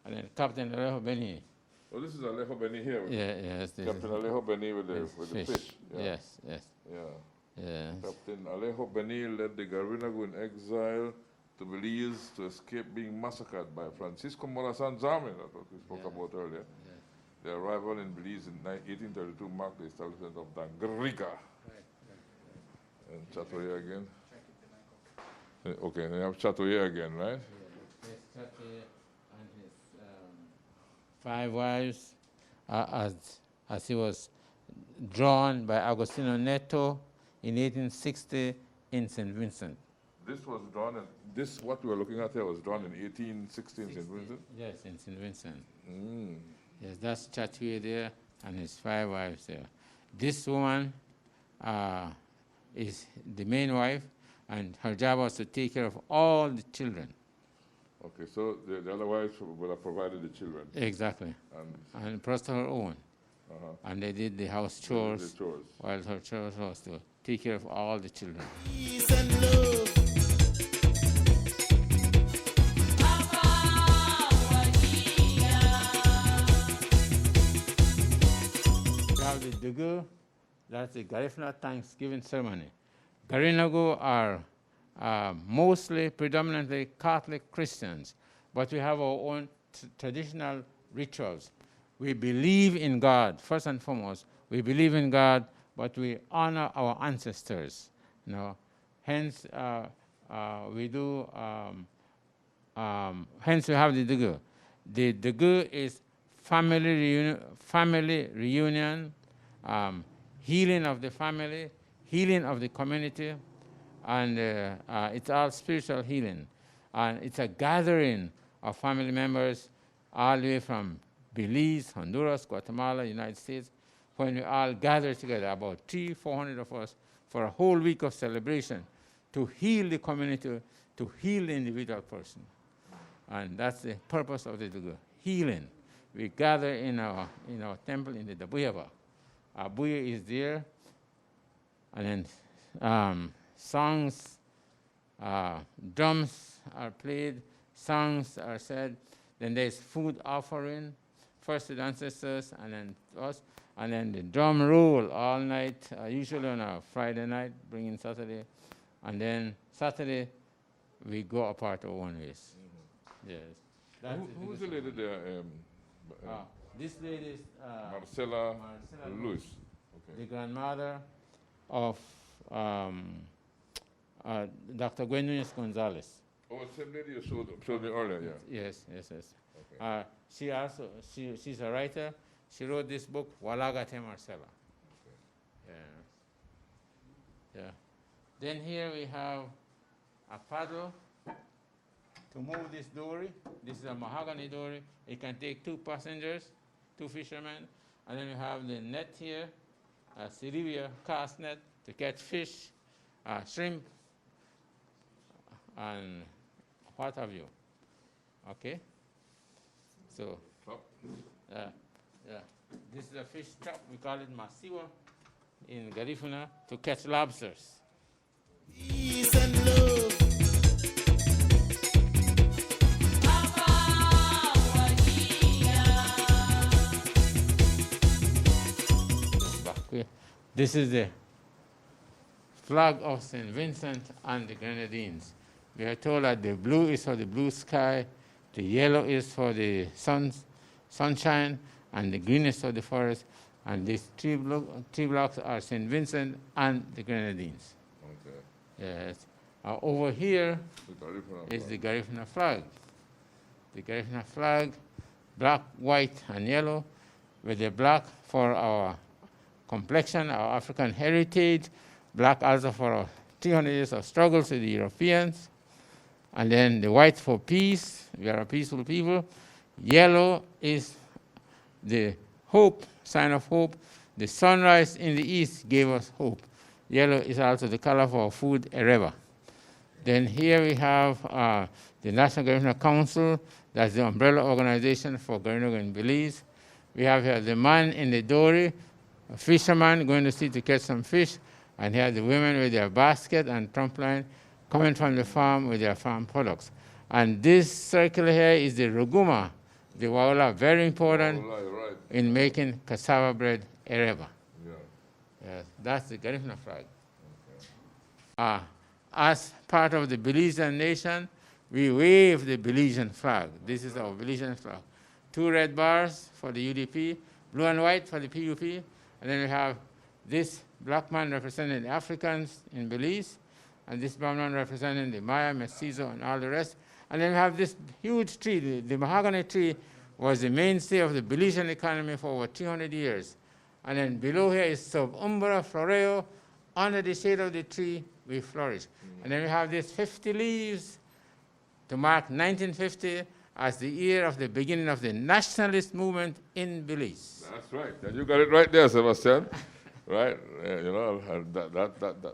And then Captain Alejo Beni. Oh, this is Alejo Beni here. Yeah, yes. Captain Alejo Beni with the fish. Yeah. Yes, yes. Yeah. Yes. Captain Alejo Beni led the Garinagu in exile to Belize to escape being massacred by Francisco Morazan's army. That's what we spoke about earlier. Yes. The arrival in Belize in 1832 marked the establishment of Dangriga. And Chatoya again. Okay, and you have Chatoye again, right? Yes, Chatoye and his 5 wives, as he was drawn by Agostino Neto in 1860 in St. Vincent. This was drawn in, this, what we were looking at here, was drawn in 1860 in St. Vincent? Yes, in St. Vincent. Mm. Yes, that's Chatoye there and his 5 wives there. This woman is the main wife, and her job was to take care of all the children. Okay, so the other wives would have provided the children. Exactly. And plus her own. And they did the house chores, while her chores was to take care of all the children. Peace and love. We have the Dugu, that's the Garifuna Thanksgiving ceremony. Garinagu are mostly, predominantly Catholic Christians, but we have our own traditional rituals. We believe in God, first and foremost. We believe in God, but we honor our ancestors. You know? Hence, we do. Hence, we have the Dugu. The Dugu is family reunion, healing of the family, healing of the community, and it's all spiritual healing. And it's a gathering of family members all the way from Belize, Honduras, Guatemala, United States, when we all gather together, about 300-400 of us, for a whole week of celebration to heal the community, to heal the individual person. And that's the purpose of the Dugu, healing. We gather in our temple in the Dabuyaba. Our Buya is there, and then songs, drums are played, songs are said, then there's food offering, first to the ancestors and then to us, and then the drum roll all night, usually on a Friday night, bring in Saturday, and then Saturday we go apart our own ways. Yes. Who's the lady there? This lady is Marcela Luis. Okay. The grandmother of Dr. Gwen Nunez Gonzalez. Oh, the same lady you showed me earlier, yeah. Yes. Okay. She's a writer. She wrote this book, Walagate Marcela. Okay. Yeah. Then here we have a paddle to move this dory. This is a mahogany dory. It can take 2 passengers, 2 fishermen. And then we have the net here, a Sirivia cast net to catch fish, shrimp, and what have you. Okay? So, this is a fish trap. We call it masiwa in Garifuna to catch lobsters. Peace and love. This is the flag of St. Vincent and the Grenadines. We are told that the blue is for the blue sky, the yellow is for the sunshine, and the green is for the forest. And these three blocks are St. Vincent and the Grenadines. Okay. Yes. Over here is the Garifuna flag. The Garifuna flag, black, white, and yellow, with the black for our complexion, our African heritage, black also for our 300 years of struggles with the Europeans, and then the white for peace. We are a peaceful people. Yellow is the hope, sign of hope. The sunrise in the east gave us hope. Yellow is also the color for food, ereba. Then here we have the National Garifuna Council. That's the umbrella organization for Garinagu and Belize. We have here the man in the dory, a fisherman going to sea to catch some fish, and here the women with their basket and trump line coming from the farm with their farm products. And this circle here is the ruguma, the waula, very important in making cassava bread, ereba. Yeah. Yes, that's the Garifuna flag. Okay. As part of the Belizean nation, we wave the Belizean flag. This is our Belizean flag. 2 red bars for the UDP, blue and white for the PUP, and then we have this black man representing the Africans in Belize, and this brown one representing the Maya, mestizo, and all the rest. And then we have this huge tree. The mahogany tree was the mainstay of the Belizean economy for over 300 years. And then below here is Subumbra floreo. Under the shade of the tree, we flourish. And then we have these 50 leaves to mark 1950 as the year of the beginning of the nationalist movement in Belize. That's right. And you got it right there, Sebastian. Right?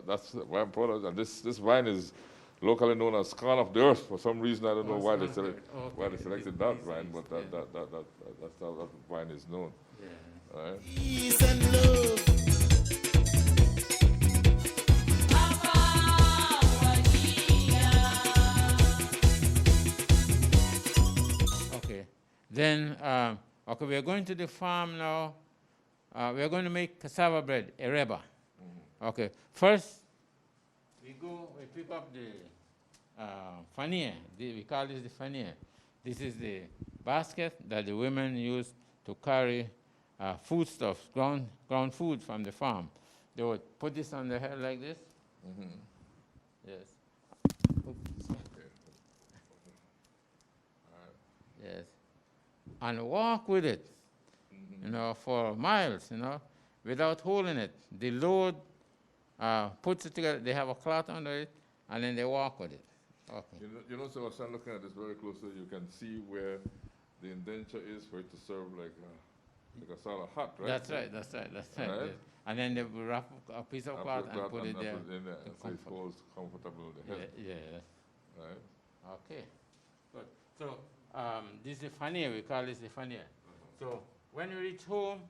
That's why I'm proud of it. And this wine is locally known as Scorn of the Earth. For some reason, I don't know why they selected that wine, but that's how that wine is known. Yeah. Right? Peace and love. Okay. Then, okay, we are going to the farm now. We are going to make cassava bread, ereba. Okay. First, we pick up the fanier. We call this the fanier. This is the basket that the women use to carry foodstuffs, ground food from the farm. They would put this on their head like this. Yes. Oops. Yes. And walk with it, for miles, without holding it. The load puts it together. They have a cloth under it, and then they walk with it. Okay. Sebastian, looking at this very closely, you can see where the indenture is for it to serve like a salad hut, right? That's right. Right? Yes. And then they wrap a piece of cloth and put it there. So it falls comfortable in the head. Yeah. Right? Okay. Good. So this is the fanier. We call this the fanier. So when we reach home,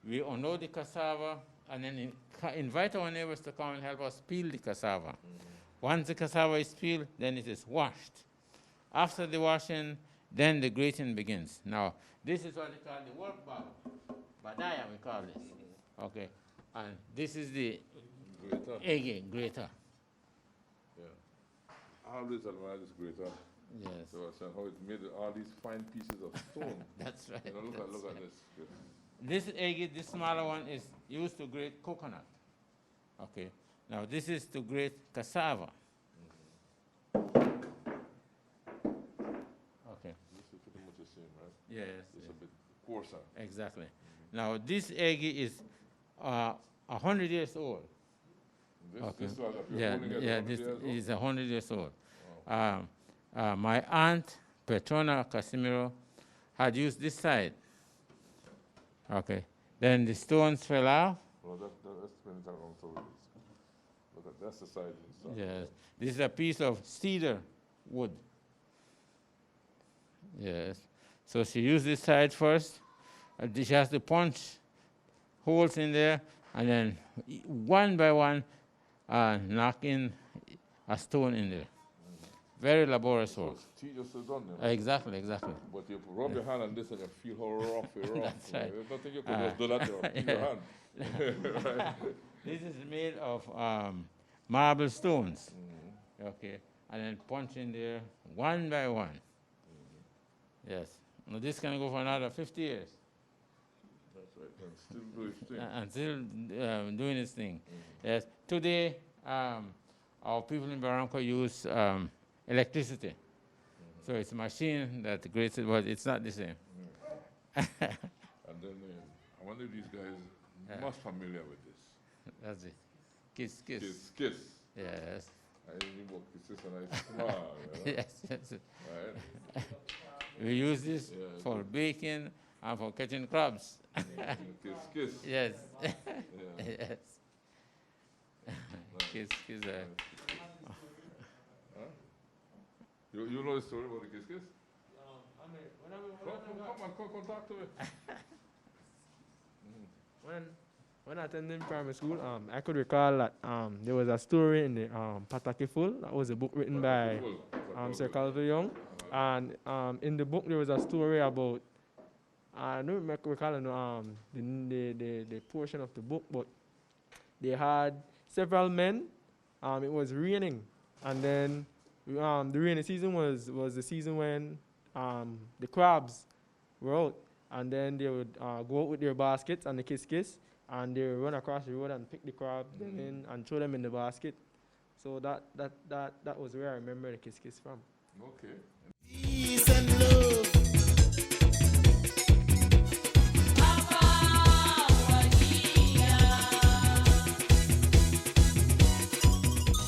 we unload the cassava and then invite our neighbors to come and help us peel the cassava. Once the cassava is peeled, then it is washed. After the washing, then the grating begins. Now, this is what we call the work bag. Badaya, we call this. Okay. And this is the grater. Yeah. I always admire this grater. Yes. So how it made all these fine pieces of stone. That's right. Look at this. This egg, this smaller one, is used to grate coconut. Okay. Now this is to grate cassava. Okay. This is pretty much the same, right? Yes. It's a bit coarser. Exactly. Now this egg is 100 years old. This is 100 years old. My aunt, Petrona Casimiro, had used this side. Okay. Then the stones fell off. Well, that's when it's around, so that's the side. Yes. This is a piece of cedar wood. Yes. So she used this side first. She has to punch holes in there, and then one by one knock in a stone in there. Very laborious work. Tedious is done. Exactly. But you rub your hand on this and you feel how rough it is. That's right. There's nothing you can just do that with your hand. Right. This is made of marble stones. Okay. And then punch in there one by one. Yes. Now this can go for another 50 years. That's right. And still do its thing. And still doing its thing. Yes. Today, our people in Barranco use electricity. So it's a machine that grates it, but it's not the same. And then I wonder if these guys must familiar with this. That's it. Kiss. Kiss. Yes. I usually walk kiss and I smile. Yes. Right? We use this for baking and for catching crabs. Kiss. Yes. Yeah. Yes. Kiss. You know the story about the kiss? Come talk to me. When attending primary school, I could recall that there was a story in the Patakiful. That was a book written by Sir Calvin Young. And in the book, there was a story about, I don't recall the portion of the book, but they had several men. It was raining, and then the rainy season was the season when the crabs were out, and then they would go out with their baskets and the kiss, and they run across the road and pick the crab in and throw them in the basket. So that was where I remember the kiss kiss from. Okay. Peace and love.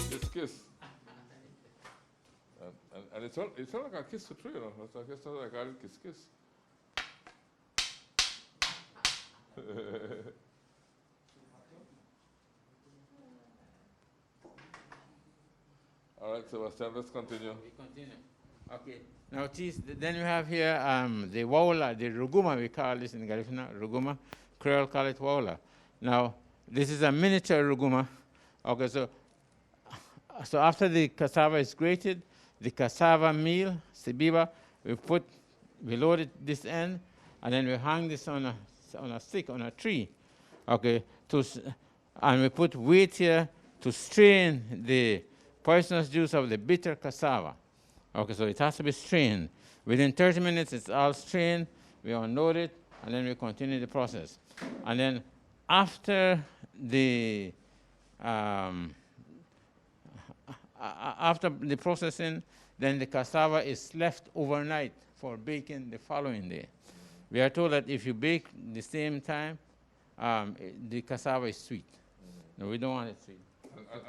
Kiss kiss. And it's all like a kiss to three, you know. It's like a kiss kiss. All right, Sebastian, let's continue. We continue. Okay. Now, then we have here the waula, the ruguma, we call this in Garifuna, ruguma. Creole call it waula. Now, this is a miniature ruguma. Okay, so after the cassava is grated, the cassava meal, sibiba, we load it this end, and then we hang this on a stick, on a tree. Okay, and we put weight here to strain the poisonous juice of the bitter cassava. Okay, so it has to be strained. Within 30 minutes, it's all strained. We unload it, and then we continue the process. And then after the processing, then the cassava is left overnight for baking the following day. We are told that if you bake the same time, the cassava is sweet. No, we don't want it sweet.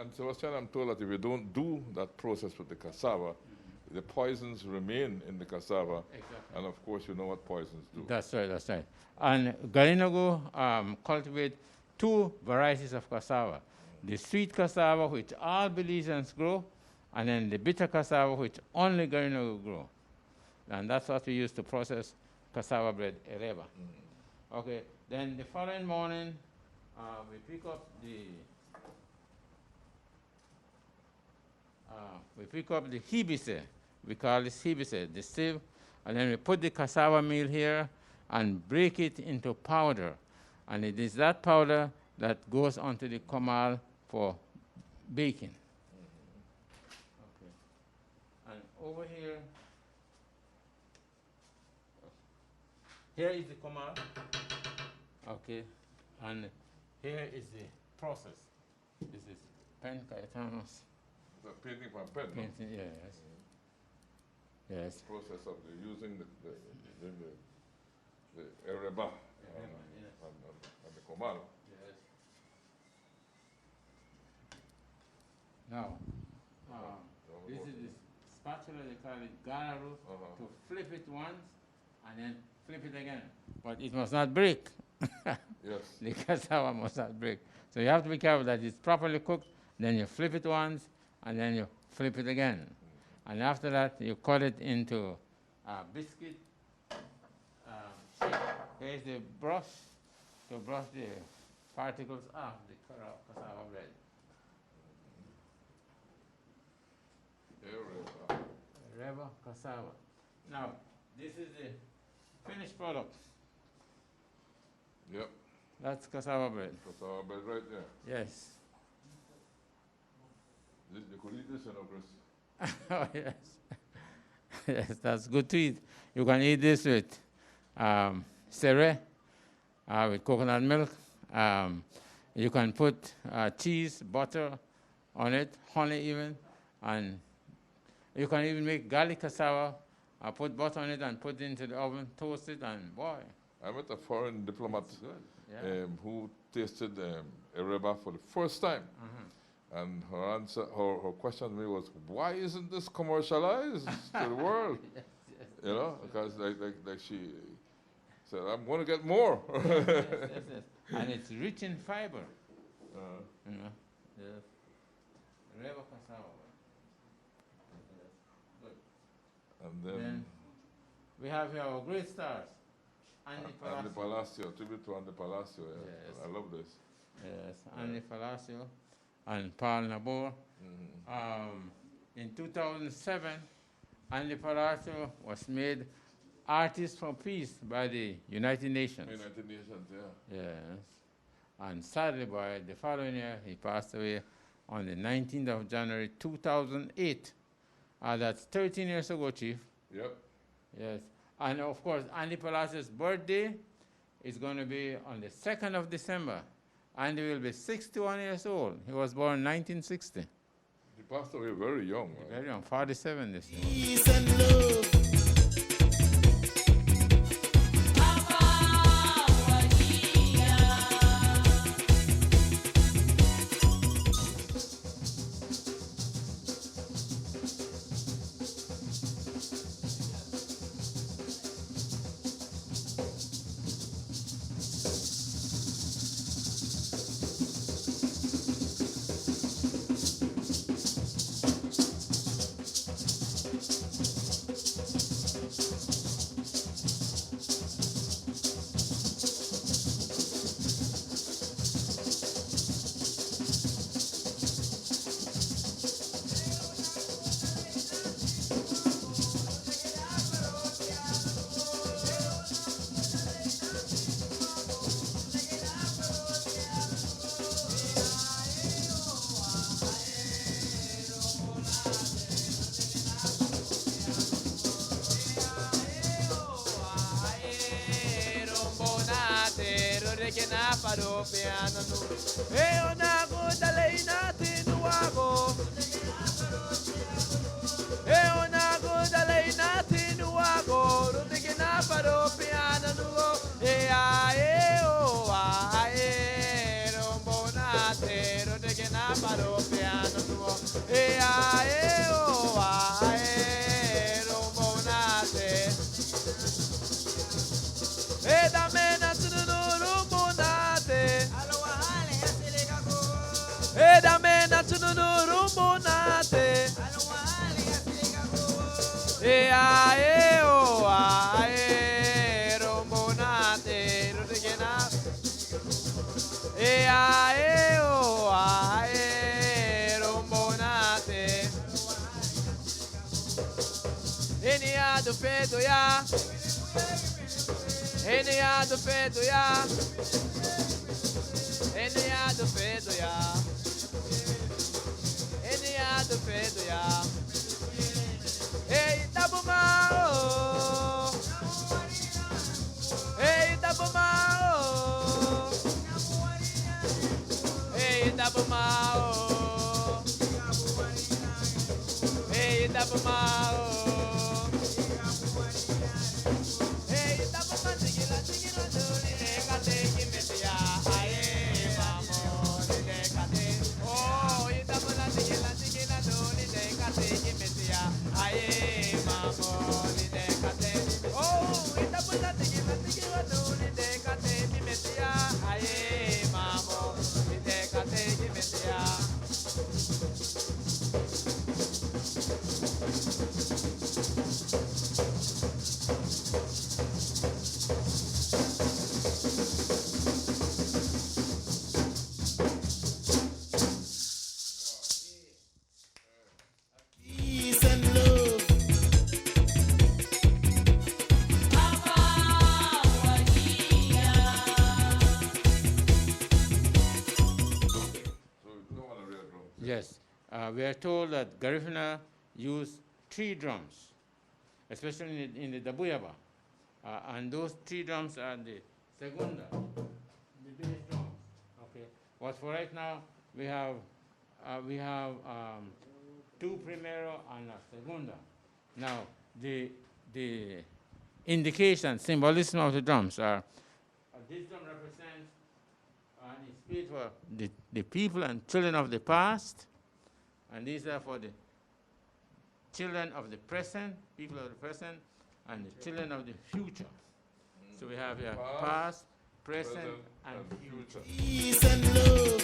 And Sebastian, I'm told that if you don't do that process with the cassava, the poisons remain in the cassava. Exactly. And of course, you know what poisons do. That's right, that's right. And Garinagu cultivate two varieties of cassava. The sweet cassava, which all Belizeans grow, and then the bitter cassava, which only Garinagu grow. And that's what we use to process cassava bread, ereba. Okay, then the following morning, we pick up the hibise. We call this hibise, the sieve, and then we put the cassava meal here and break it into powder. And it is that powder that goes onto the comal for baking. Okay. And over here is the comal. Okay. And here is the process. This is pen Cayetano's. The painting from pen, no? Painting, yes. Yes. Process of using the ereba and the comal. Yes. Now, this is the spatula, they call it Garinagu, to flip it once and then flip it again. But it must not break. Yes. The cassava must not break. So you have to be careful that it's properly cooked, then you flip it once, and then you flip it again. And after that, you cut it into biscuit. Here's the brush to brush the particles off the cassava bread. Ereba cassava. Now, this is the finished product. Yep. That's cassava bread. Cassava bread right there. Yes. You could eat this, you know, Chris. Oh, yes. Yes, that's good to eat. You can eat this with sere, with coconut milk. You can put cheese, butter on it, honey even, and you can even make garlic cassava, put butter on it and put it into the oven, toast it, and boy. I met a foreign diplomat who tasted ereba for the first time. And her question to me was, why isn't this commercialized to the world? Yes. You know, because like she said, I'm going to get more. Yes. And it's rich in fiber. You know, yes. Ereba cassava. Good. And then we have here our great stars. Andy Palacio, tribute to Andy Palacio. Yeah. Yes. I love this. Yes, Andy Palacio and Paul Nabor. In 2007, Andy Palacio was made Artist for Peace by the United Nations. United Nations, yeah. Yes. And sadly, by the following year, he passed away on the 19th of January, 2008. That's 13 years ago, Chief. Yep. Yes. And of course, Andy Palacio's birthday is going to be on the 2nd of December. and he will be 61 years old. He was born in 1960. He passed away very young. Right? Very young, 47 this year. Peace and love. Peace and love. Yes, we are told that Garifuna used 3 drums, especially in the Dabuyaba. And those 3 drums are the segunda, the bass drums. Okay. But for right now, we have 2 primero and a segunda. Now, the indication, symbolism of the drums are this drum represents and is paid for the people and children of the past, and these are for the children of the present, people of the present, and the children of the future. So we have here past, present, and future. Peace and love.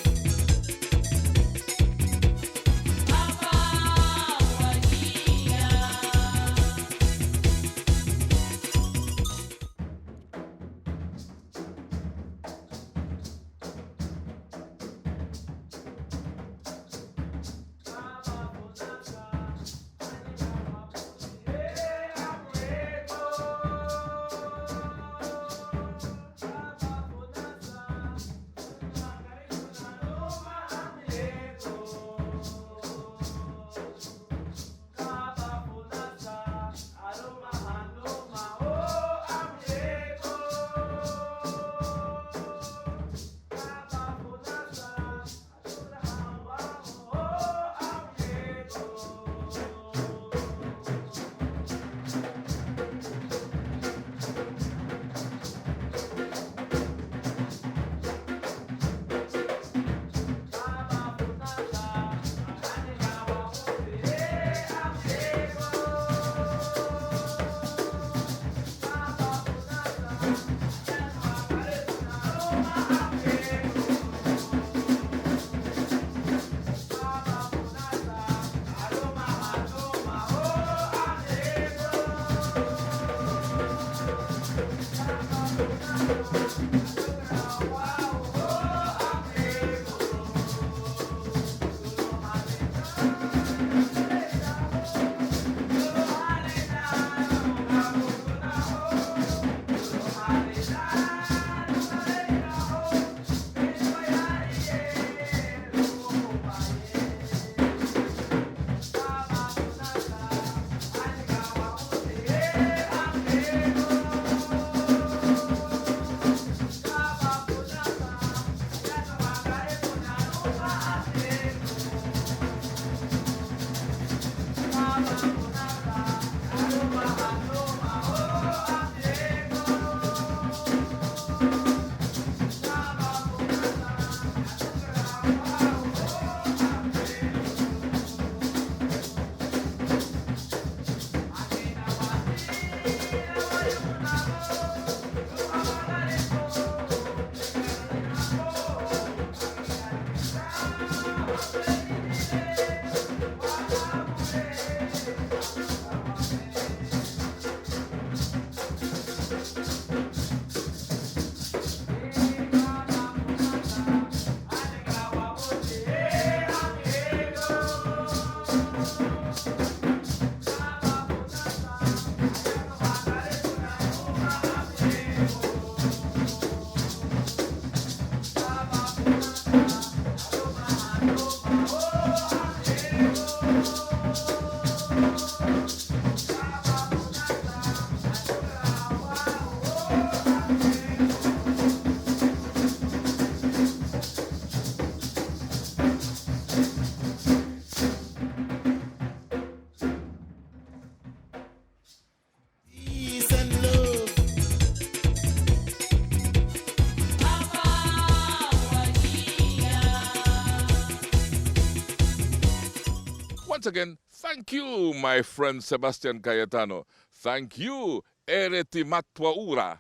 Once again, thank you, my friend Sebastian Cayetano. Thank you, Ereti Matwaura.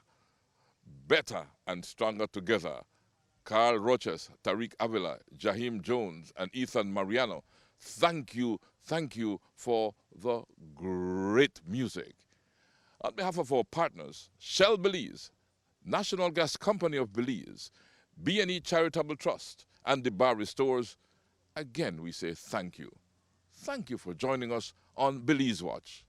Better and stronger together. Carl Roches, Tariq Avila, Jahim Jones, and Ethan Mariano. Thank you for the great music. On behalf of our partners, Shell Belize, National Gas Company of Belize, B&E Charitable Trust, and the Bar Restores, again we say thank you. Thank you for joining us on Belize Watch.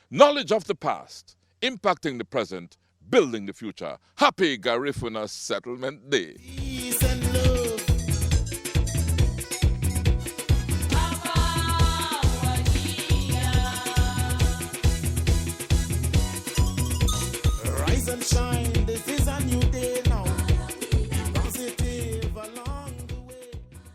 Knowledge of the past, impacting the present, building the future. Happy Garifuna Settlement Day. Peace and love. Rise and shine.